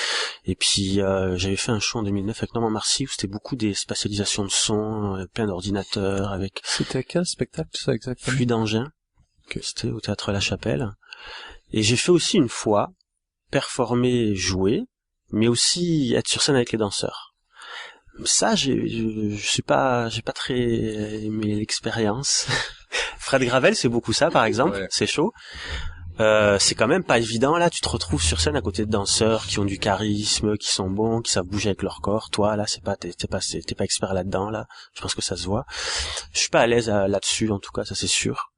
Et puis j'avais fait un show en 2009 avec Norman Marcy où c'était beaucoup des spatialisations de son, plein d'ordinateurs avec... C'était quel spectacle ça exactement? Pluie d'Engin. Okay. C'était au Théâtre La Chapelle. Et j'ai fait aussi une fois performer, jouer, mais aussi être sur scène avec les danseurs. Ça, j'ai pas très aimé l'expérience. Fred Gravel, c'est beaucoup ça, par exemple. Ouais. C'est chaud. C'est quand même pas évident, là, tu te retrouves sur scène à côté de danseurs qui ont du charisme, qui sont bons, qui savent bouger avec leur corps. Toi, là, t'es pas expert là-dedans, là. Je pense que ça se voit. Je suis pas à l'aise là-dessus, en tout cas, ça c'est sûr.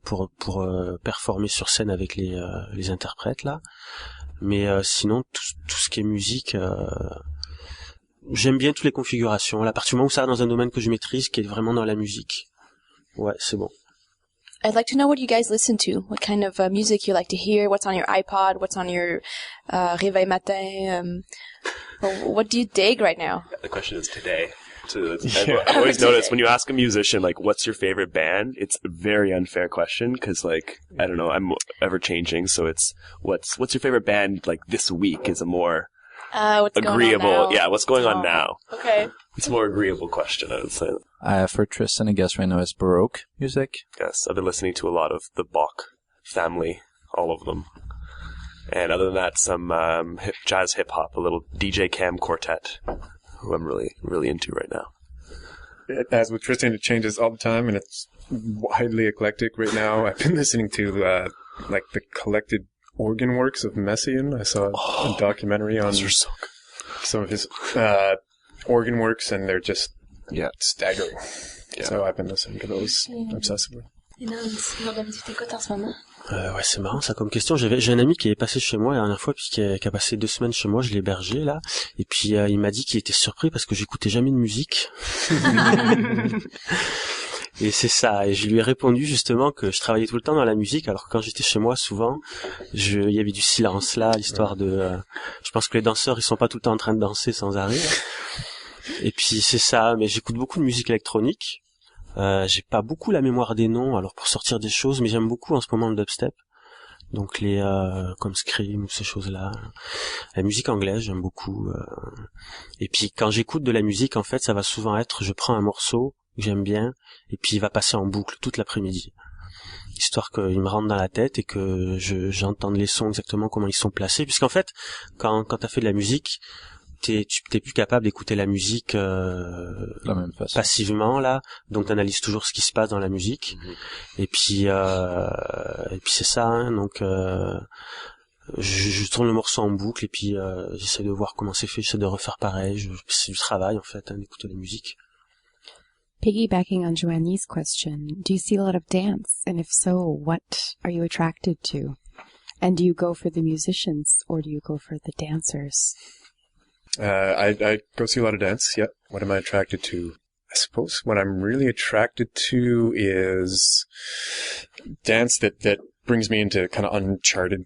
Pour performer sur scène avec les interprètes, là. Mais sinon, tout ce qui est musique, j'aime bien toutes les configurations. Là, à partir du moment où ça va dans un domaine que je maîtrise, qui est vraiment dans la musique. Ouais, c'est bon. I'd like to know what you guys listen to. What kind of music you like to hear? What's on your iPod? What's on your réveil matin? What do you dig right now? The question is today. I always notice when you ask a musician, like, what's your favorite band? It's a very unfair question because, like, I don't know, I'm ever changing. So it's what's your favorite band like this week is a more what's agreeable. Going on now? Yeah, what's going on now? Okay. It's a more agreeable question, I would say. For Tristan, I guess right now is Baroque music. Yes, I've been listening to a lot of the Bach family, all of them. And other than that, some jazz hip-hop, a little DJ Cam quartet, who I'm really, really into right now. As with Tristan, it changes all the time, and it's widely eclectic. Right now, I've been listening to like the collected organ works of Messiaen. I saw a documentary on some of his organ works, and they're just staggering. Yeah. So I've been listening to those obsessively. Ouais, c'est marrant ça comme question. J'ai un ami qui est passé chez moi la dernière fois, puis qui a passé 2 semaines chez moi, je l'ai hébergé là, et puis il m'a dit qu'il était surpris parce que j'écoutais jamais de musique. Et c'est ça, et je lui ai répondu justement que je travaillais tout le temps dans la musique, alors que quand j'étais chez moi, souvent, il y avait du silence là, l'histoire de... je pense que les danseurs, ils sont pas tout le temps en train de danser sans arrêt. Et puis c'est ça, mais j'écoute beaucoup de musique électronique. J'ai pas beaucoup la mémoire des noms, alors pour sortir des choses, mais j'aime beaucoup en ce moment le dubstep. Donc les comme Scream ou ces choses-là. La musique anglaise, j'aime beaucoup. Et puis quand j'écoute de la musique, en fait, ça va souvent être, je prends un morceau que j'aime bien, et puis il va passer en boucle toute l'après-midi, histoire qu'il me rentre dans la tête et que j'entende les sons exactement comment ils sont placés. Puisqu'en fait, quand t'as fait de la musique, t'es plus capable d'écouter la musique la même façon. Passivement là, donc t'analyses toujours ce qui se passe dans la musique. Et puis c'est ça, hein, donc je tourne le morceau en boucle et puis j'essaie de voir comment c'est fait, j'essaie de refaire pareil. C'est du travail en fait, hein, d'écouter la musique. Piggybacking on Joannie's question, do you see a lot of dance? And if so, what are you attracted to? And do you go for the musicians or do you go for the dancers? I go see a lot of dance, yeah. What am I attracted to? I suppose what I'm really attracted to is dance that brings me into kind of uncharted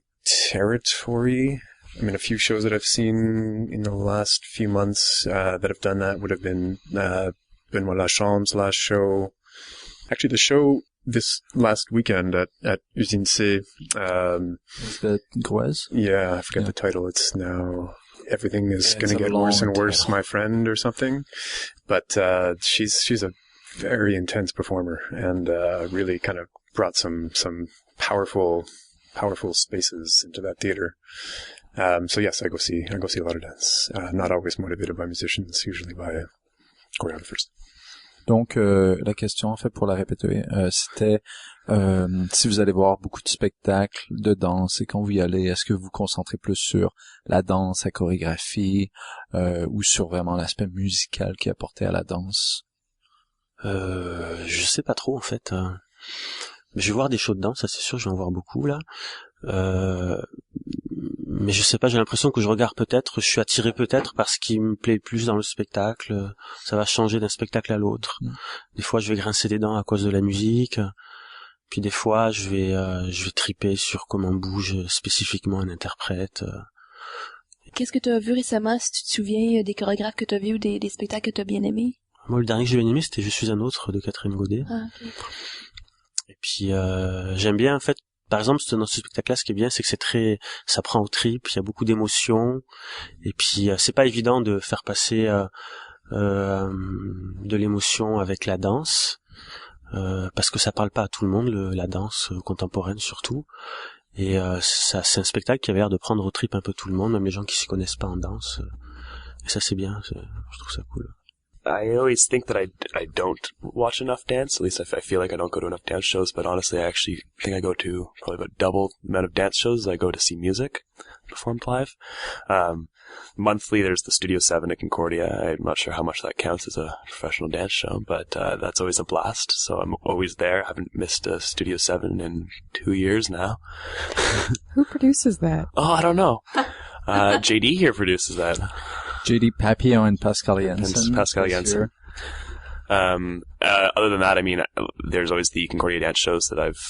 territory. I mean, a few shows that I've seen in the last few months that have done that would have been Benoît Lachambe's last show. Actually, the show this last weekend at Usine C. Is that Gouez? Yeah, I forget the title. It's now Everything is going to get worse and worse, my friend, or something. But she's a very intense performer and really kind of brought some powerful spaces into that theater. So yes, I go see a lot of dance. Not always motivated by musicians, usually by choreographers. Donc, la question, en fait, pour la répéter, c'était si vous allez voir beaucoup de spectacles de danse et quand vous y allez, est-ce que vous vous concentrez plus sur la danse, la chorégraphie ou sur vraiment l'aspect musical qui est apporté à la danse? Je sais pas trop, en fait. Je vais voir des shows de danse, ça c'est sûr, je vais en voir beaucoup, là. Mais je sais pas, j'ai l'impression que je suis attiré peut-être par ce qui me plaît le plus dans le spectacle. Ça va changer d'un spectacle à l'autre. Des fois, je vais grincer des dents à cause de la musique. Puis des fois, je vais triper sur comment bouge spécifiquement un interprète. Qu'est-ce que tu as vu récemment, si tu te souviens, des chorégraphes que tu as vus ou des spectacles que tu as bien aimés? Moi, le dernier que j'ai bien aimé, c'était Je suis un autre de Catherine Godet. Ah, okay. Et puis, j'aime bien, en fait, par exemple, dans ce spectacle-là, ce qui est bien, c'est que ça prend aux tripes, il y a beaucoup d'émotions, et puis c'est pas évident de faire passer de l'émotion avec la danse, parce que ça parle pas à tout le monde, la danse contemporaine surtout, et c'est un spectacle qui avait l'air de prendre aux tripes un peu tout le monde, même les gens qui s'y connaissent pas en danse, et ça c'est bien, je trouve ça cool. I always think that I don't watch enough dance. At least I feel like I don't go to enough dance shows. But honestly, I actually think I go to probably about double the amount of dance shows as I go to see music performed live. Monthly, there's the Studio 7 at Concordia. I'm not sure how much that counts as a professional dance show, but that's always a blast. So I'm always there. I haven't missed a Studio 7 in 2 years now. Who produces that? Oh, I don't know. JD here produces that. JD Papillon and Pascal Jensen. Other than that, I mean, there's always the Concordia dance shows that I've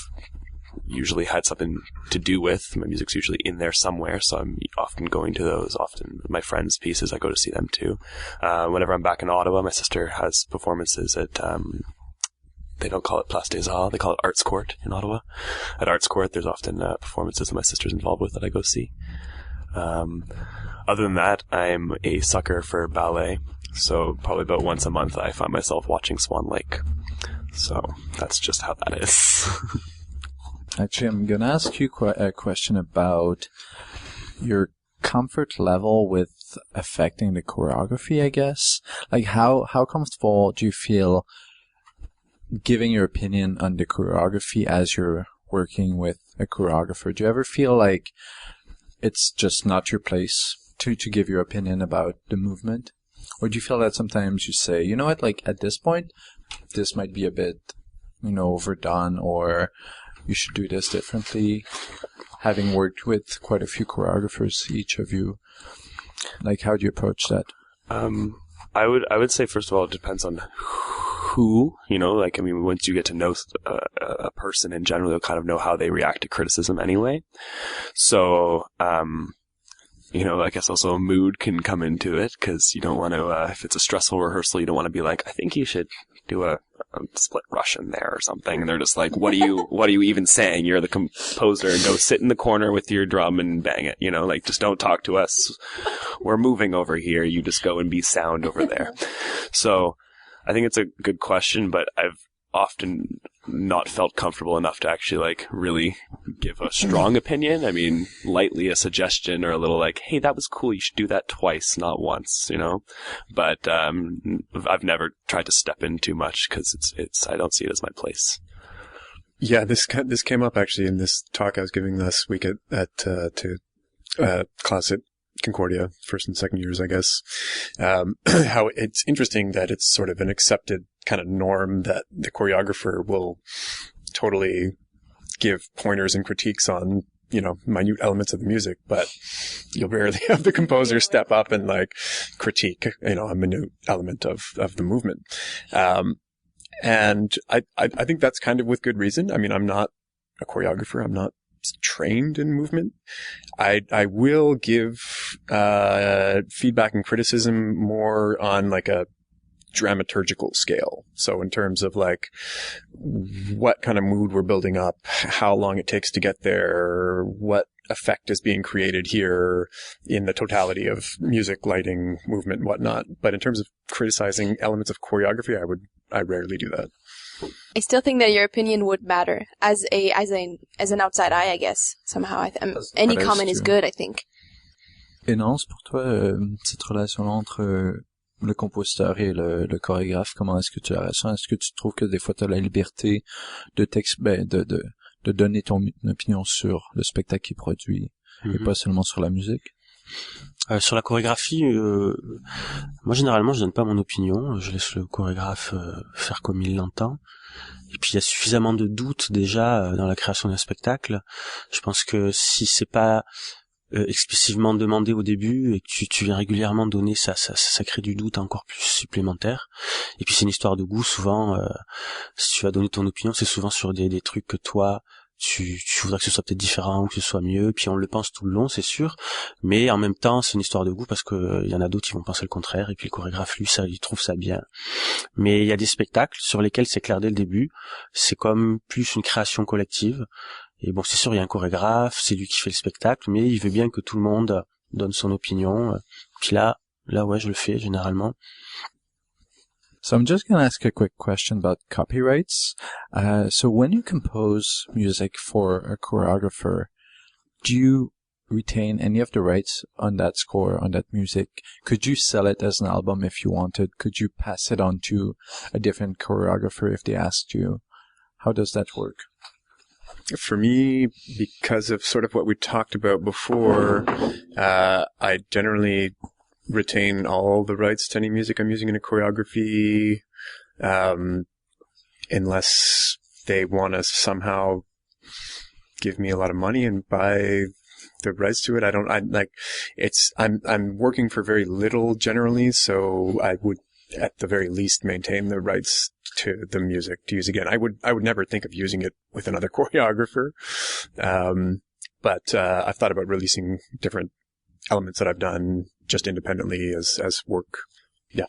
usually had something to do with. My music's usually in there somewhere, so I'm often going to those. Often my friends' pieces, I go to see them too. Whenever I'm back in Ottawa, my sister has performances at, they don't call it Place des Arts, they call it Arts Court in Ottawa. At Arts Court, there's often performances that my sister's involved with that I go see. Other than that, I'm a sucker for ballet, so probably about once a month I find myself watching Swan Lake. So that's just how that is. Actually, I'm going to ask you a question about your comfort level with affecting the choreography, I guess. Like, how comfortable do you feel giving your opinion on the choreography as you're working with a choreographer? Do you ever feel like it's just not your place to give your opinion about the movement? Or do you feel that sometimes you say, you know what, like at this point, this might be a bit, overdone, or you should do this differently? Having worked with quite a few choreographers, each of you, like how do you approach that? I would say, first of all, it depends on who, once you get to know a person in general, you'll kind of know how they react to criticism anyway. So, I guess also a mood can come into it, because you don't want to, if it's a stressful rehearsal, you don't want to be like, I think you should do a split Russian there or something. And they're just like, what are you even saying? You're the composer. Go sit in the corner with your drum and bang it. Like, just don't talk to us. We're moving over here. You just go and be sound over there. So I think it's a good question, but I've often not felt comfortable enough to actually like really give a strong opinion. I mean, lightly a suggestion or a little like, hey, that was cool. You should do that twice, not once, But I've never tried to step in too much, because it's I don't see it as my place. Yeah, this came up actually in this talk I was giving last week to class at Concordia, first and second years, I guess. How it's interesting that it's sort of an accepted kind of norm that the choreographer will totally give pointers and critiques on, minute elements of the music, but you'll rarely have the composer step up and like critique, a minute element of the movement. And I think that's kind of with good reason. I mean, I'm not a choreographer. I'm not trained in movement. I will give feedback and criticism more on like a dramaturgical scale. So in terms of like what kind of mood we're building up, how long it takes to get there, what effect is being created here in the totality of music, lighting, movement, and whatnot. But in terms of criticizing elements of choreography, I rarely do that. I still think that your opinion would matter as an outside eye, I guess, somehow. Any comment is good, I think. Et Nans, pour toi, cette relation-là entre le compositeur et le chorégraphe, comment est-ce que tu la ressens? Est-ce que tu trouves que des fois tu as la liberté de donner ton opinion sur le spectacle qui produit et pas seulement sur la musique? Sur la chorégraphie, moi généralement je donne pas mon opinion, je laisse le chorégraphe faire comme il l'entend. Et puis il y a suffisamment de doutes déjà dans la création d'un spectacle. Je pense que si c'est pas explicitement demandé au début et que tu viens régulièrement donner, ça crée du doute encore plus supplémentaire. Et puis c'est une histoire de goût souvent. Si tu vas donner ton opinion, c'est souvent sur des trucs que toi tu voudrais que ce soit peut-être différent ou que ce soit mieux, puis on le pense tout le long, c'est sûr, mais en même temps c'est une histoire de goût, parce que il y en a d'autres qui vont penser le contraire, et puis le chorégraphe lui il trouve ça bien. Mais il y a des spectacles sur lesquels c'est clair dès le début, c'est comme plus une création collective, et bon, c'est sûr, il y a un chorégraphe, c'est lui qui fait le spectacle, mais il veut bien que tout le monde donne son opinion, puis là ouais, je le fais généralement. So I'm just going to ask a quick question about copyrights. So when you compose music for a choreographer, do you retain any of the rights on that score, on that music? Could you sell it as an album if you wanted? Could you pass it on to a different choreographer if they asked you? How does that work? For me, because of sort of what we talked about before, I generally retain all the rights to any music I'm using in a choreography, unless they want to somehow give me a lot of money and buy the rights to it. I'm working for very little generally, so I would at the very least maintain the rights to the music to use again. I would never think of using it with another choreographer. But I've thought about releasing different elements that I've done just independently as work. Yeah.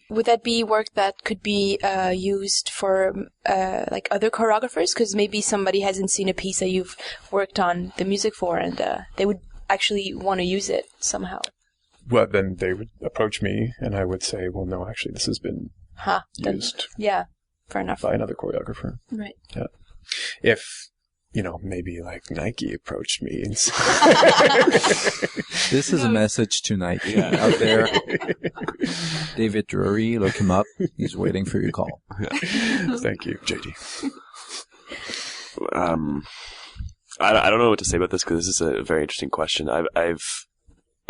Would that be work that could be used for like other choreographers? Because maybe somebody hasn't seen a piece that you've worked on the music for, and they would actually want to use it somehow. Well, then they would approach me, and I would say, well, no, actually, this has been used. Yeah, fair enough. By another choreographer. Right. Yeah. If, maybe like Nike approached me and said, this is a message to Nike out there. David Drury, look him up. He's waiting for your call. Yeah. Thank you, JD. I don't know what to say about this, because this is a very interesting question. I've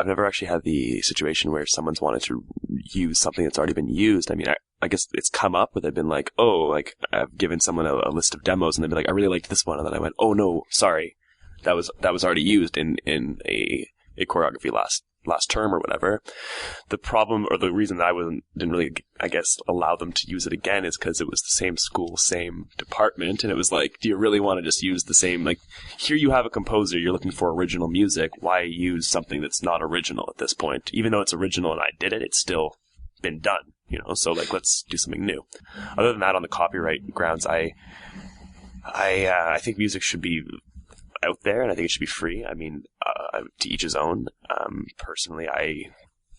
never actually had the situation where someone's wanted to use something that's already been used. I mean, I guess it's come up where they've been like, I've given someone a list of demos, and they've been like, I really liked this one. And then I went, oh no, sorry. That was already used in a choreography last term or whatever. The problem, or the reason that I didn't really, I guess, allow them to use it again is because it was the same school, same department, and it was like, do you really want to just use the same, like, here you have a composer, you're looking for original music, why use something that's not original at this point? Even though it's original and I did it, it's still been done, you know, so like, let's do something new. Other than that, on the copyright grounds, I think music should be out there, and I think it should be free. I mean, to each his own. Personally, I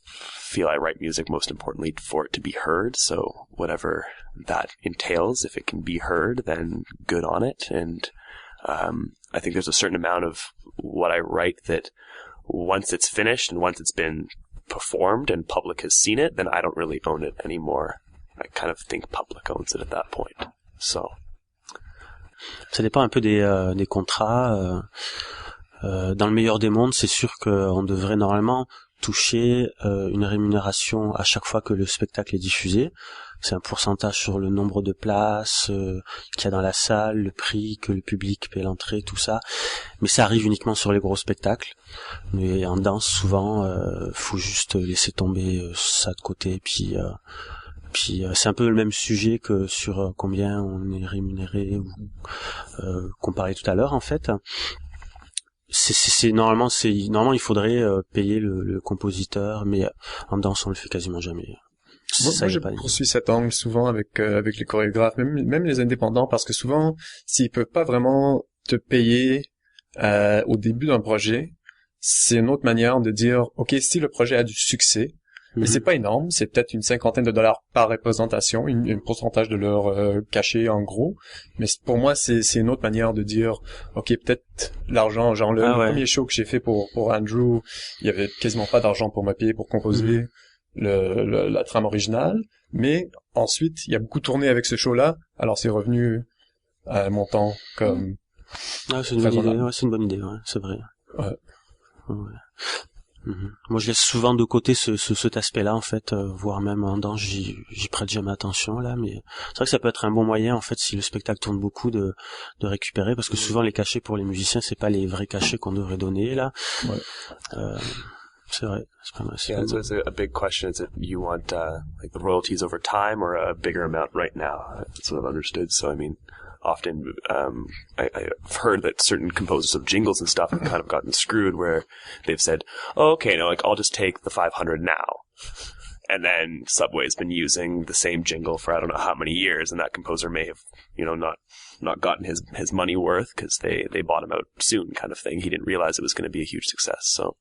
feel I write music most importantly for it to be heard. So whatever that entails, if it can be heard, then good on it. And I think there's a certain amount of what I write that once it's finished and once it's been performed and public has seen it, then I don't really own it anymore. I kind of think public owns it at that point. So. Ça dépend un peu des contrats. Dans le meilleur des mondes, c'est sûr qu'on devrait normalement toucher une rémunération à chaque fois que le spectacle est diffusé. C'est un pourcentage sur le nombre de places qu'il y a dans la salle, le prix que le public paie l'entrée, tout ça. Mais ça arrive uniquement sur les gros spectacles. Mais en danse, souvent, faut juste laisser tomber ça de côté. Puis c'est un peu le même sujet que sur combien on est rémunéré, qu'on parlait tout à l'heure en fait. C'est normalement il faudrait payer le compositeur, mais en danse on le fait quasiment jamais. Moi je poursuis cet angle souvent avec les chorégraphes, même les indépendants, parce que souvent s'ils peuvent pas vraiment te payer au début d'un projet, c'est une autre manière de dire ok, si le projet a du succès, mais c'est pas énorme, c'est peut-être une $50 par représentation, un pourcentage de leur cachet en gros. Mais pour moi, c'est une autre manière de dire, ok, peut-être l'argent, genre le premier show que j'ai fait pour Andrew, il y avait quasiment pas d'argent pour me payer pour composer la trame originale. Mais ensuite, il a beaucoup tourné avec ce show-là, alors c'est revenu à un montant comme. Ah, c'est une bonne idée, ouais, c'est une bonne idée, ouais, c'est vrai. Ouais. Moi, je laisse souvent de côté cet aspect-là, en fait, voire même en danse, j'y prête jamais attention, là, mais c'est vrai que ça peut être un bon moyen, en fait, si le spectacle tourne beaucoup, de récupérer, parce que souvent, les cachets pour les musiciens, c'est pas les vrais cachets qu'on devrait donner, là. Ouais. C'est vrai, c'est pas mal. Yeah, so it's a big question. Is it you want, like the royalties over time or a bigger amount right now? That's what I've understood. So, I mean, often, I've heard that certain composers of jingles and stuff have kind of gotten screwed where they've said, oh, okay, no, like, I'll just take the 500 now. And then Subway's been using the same jingle for I don't know how many years, and that composer may have, you know, not gotten his money worth because they bought him out soon kind of thing. He didn't realize it was going to be a huge success. So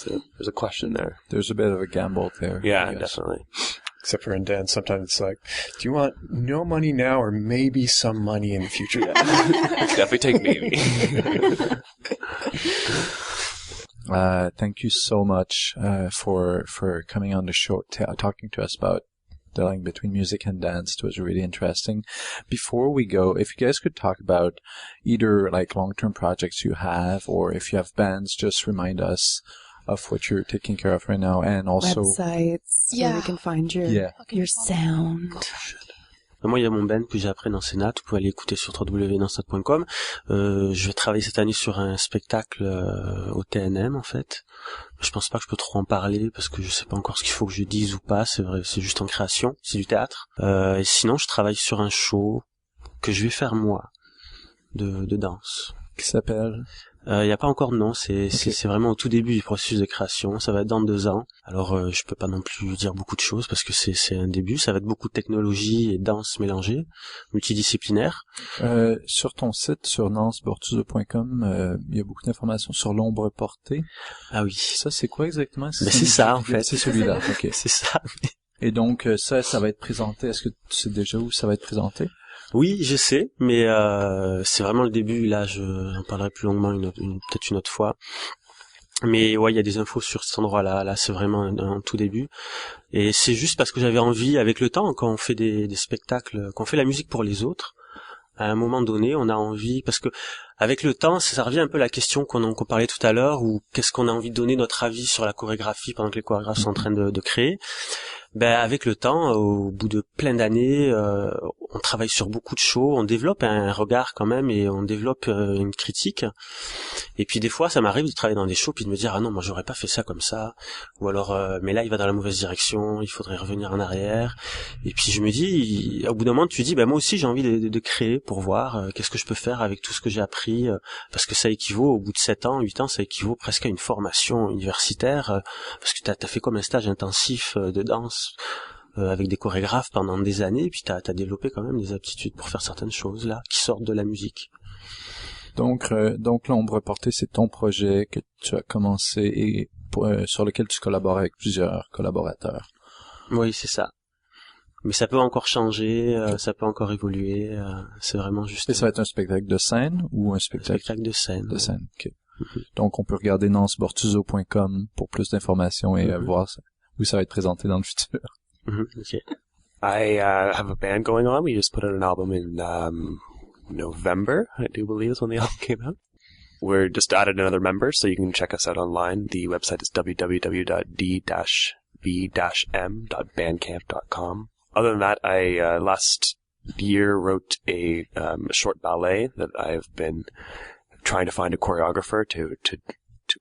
there's a question there. There's a bit of a gamble there. Yeah, definitely. Except for in dance, sometimes it's like, do you want no money now or maybe some money in the future? Yeah. Definitely take maybe. Thank you so much for coming on the show, talking to us about the link between music and dance. It was really interesting. Before we go, if you guys could talk about either like long-term projects you have, or if you have bands, just remind us of what you're taking care of right now, and also websites where we can find your sound. Moi, il y a mon band que j'ai appris dans Sénat. Vous pouvez aller écouter sur www.nansat.com. Je vais travailler cette année sur un spectacle au TNM, en fait. Je pense pas que je peux trop en parler parce que je sais pas encore ce qu'il faut que je dise ou pas. C'est vrai, c'est juste en création, c'est du théâtre. Et sinon, je travaille sur un show que je vais faire moi de danse. Qui s'appelle? Il y a pas encore de nom, c'est vraiment au tout début du processus de création, ça va être dans 2 ans. Alors je peux pas non plus dire beaucoup de choses parce que c'est un début, ça va être beaucoup de technologie et danse mélangée, multidisciplinaire. Sur ton site, sur nansbortuzzo.com, il y a beaucoup d'informations sur l'ombre portée. Ah oui. Ça c'est quoi exactement? C'est ça en fait. C'est celui-là, ok. C'est ça. Et donc ça va être présenté, est-ce que tu sais déjà où ça va être présenté? Oui, je sais, mais c'est vraiment le début. Là, j'en parlerai plus longuement peut-être une autre fois. Mais ouais, il y a des infos sur cet endroit-là. Là, c'est vraiment un tout début. Et c'est juste parce que j'avais envie, avec le temps, quand on fait des spectacles, quand on fait la musique pour les autres, à un moment donné, on a envie, parce que avec le temps, ça revient un peu à la question qu'on parlait tout à l'heure, ou qu'est-ce qu'on a envie de donner notre avis sur la chorégraphie pendant que les chorégraphes sont en train de créer. Ben avec le temps, au bout de plein d'années, on travaille sur beaucoup de shows, on développe un regard quand même et on développe une critique. Et puis des fois, ça m'arrive de travailler dans des shows puis de me dire ah non, moi j'aurais pas fait ça comme ça, ou alors mais là il va dans la mauvaise direction, il faudrait revenir en arrière. Et puis je me dis, au bout d'un moment, tu dis ben moi aussi j'ai envie de créer pour voir qu'est-ce que je peux faire avec tout ce que j'ai appris, parce que ça équivaut au bout de 7 ans, 8 ans, ça équivaut presque à une formation universitaire, parce que t'as fait comme un stage intensif de danse avec des chorégraphes pendant des années, et puis t'as développé quand même des aptitudes pour faire certaines choses là qui sortent de la musique. Donc l'ombre reportée, c'est ton projet que tu as commencé et sur lequel tu collabores avec plusieurs collaborateurs. Oui, c'est ça. Mais ça peut encore changer, ça peut encore évoluer. C'est vraiment juste. Et ça va être un spectacle de scène ou un spectacle de scène. De scène. Okay. Donc on peut regarder nansbortuzzo.com pour plus d'informations et voir où ça va être présenté dans le futur. Okay. I have a band going on. We just put out an album in November, I do believe is when the album came out. We're just added another member, so you can check us out online. The website is www.d-b-m.bandcamp.com. Other than that, I last year wrote a short ballet that I've been trying to find a choreographer to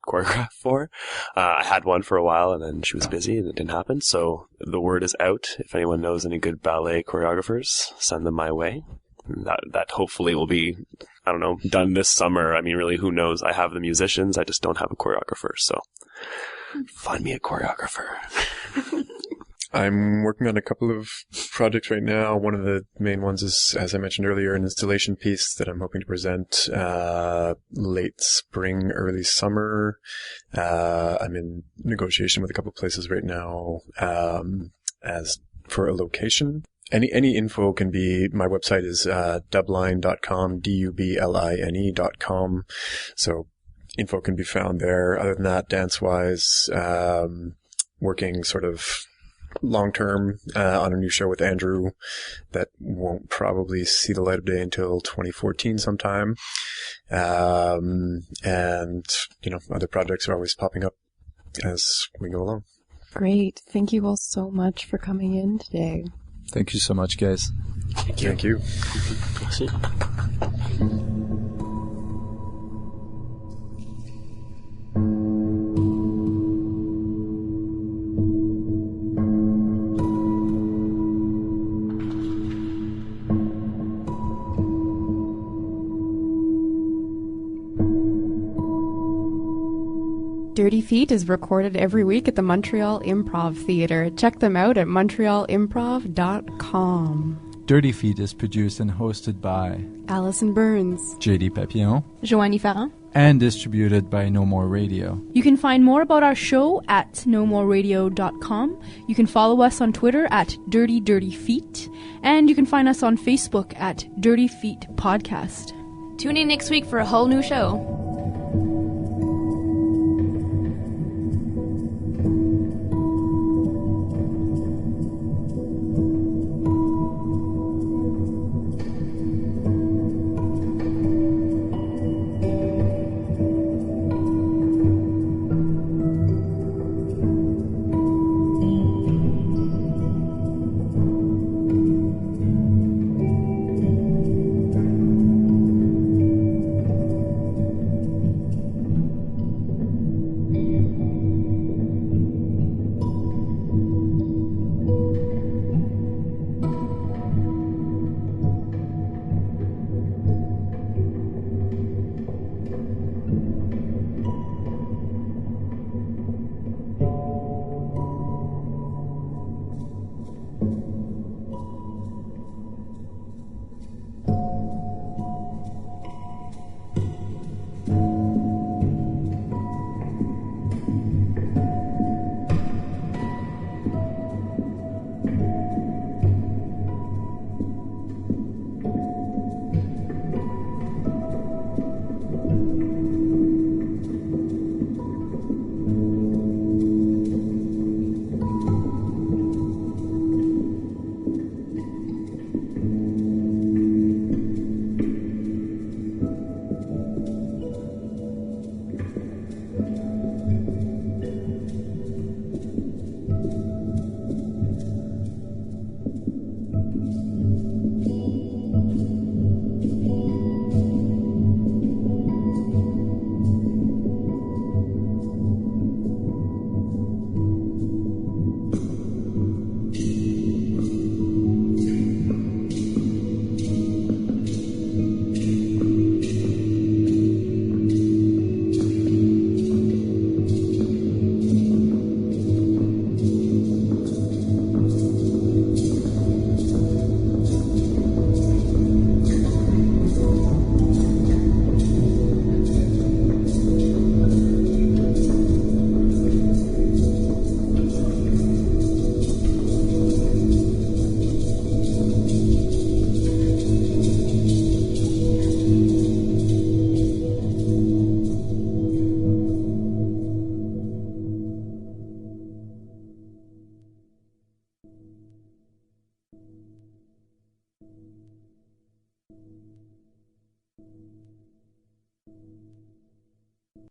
choreograph for. I had one for a while and then she was busy and it didn't happen. So the word is out. If anyone knows any good ballet choreographers, send them my way. That hopefully will be, I don't know, done this summer. I mean, really, who knows? I have the musicians. I just don't have a choreographer. So find me a choreographer. I'm working on a couple of projects right now. One of the main ones is, as I mentioned earlier, an installation piece that I'm hoping to present late spring, early summer. I'm in negotiation with a couple of places right now as for a location. Any info can be, my website is dubline.com, dubline.com. So info can be found there. Other than that, dance-wise, working sort of long-term on a new show with Andrew that won't probably see the light of day until 2014 sometime. And, other projects are always popping up as we go along. Great. Thank you all so much for coming in today. Thank you so much, guys. Thank you. Merci. Dirty Feet is recorded every week at the Montreal Improv Theatre. Check them out at montrealimprov.com. Dirty Feet is produced and hosted by Alison Burns, JD Papillon, Joanie Farran, and distributed by No More Radio. You can find more about our show at nomoreradio.com. You can follow us on Twitter at Dirty Dirty Feet, and you can find us on Facebook at Dirty Feet Podcast. Tune in next week for a whole new show.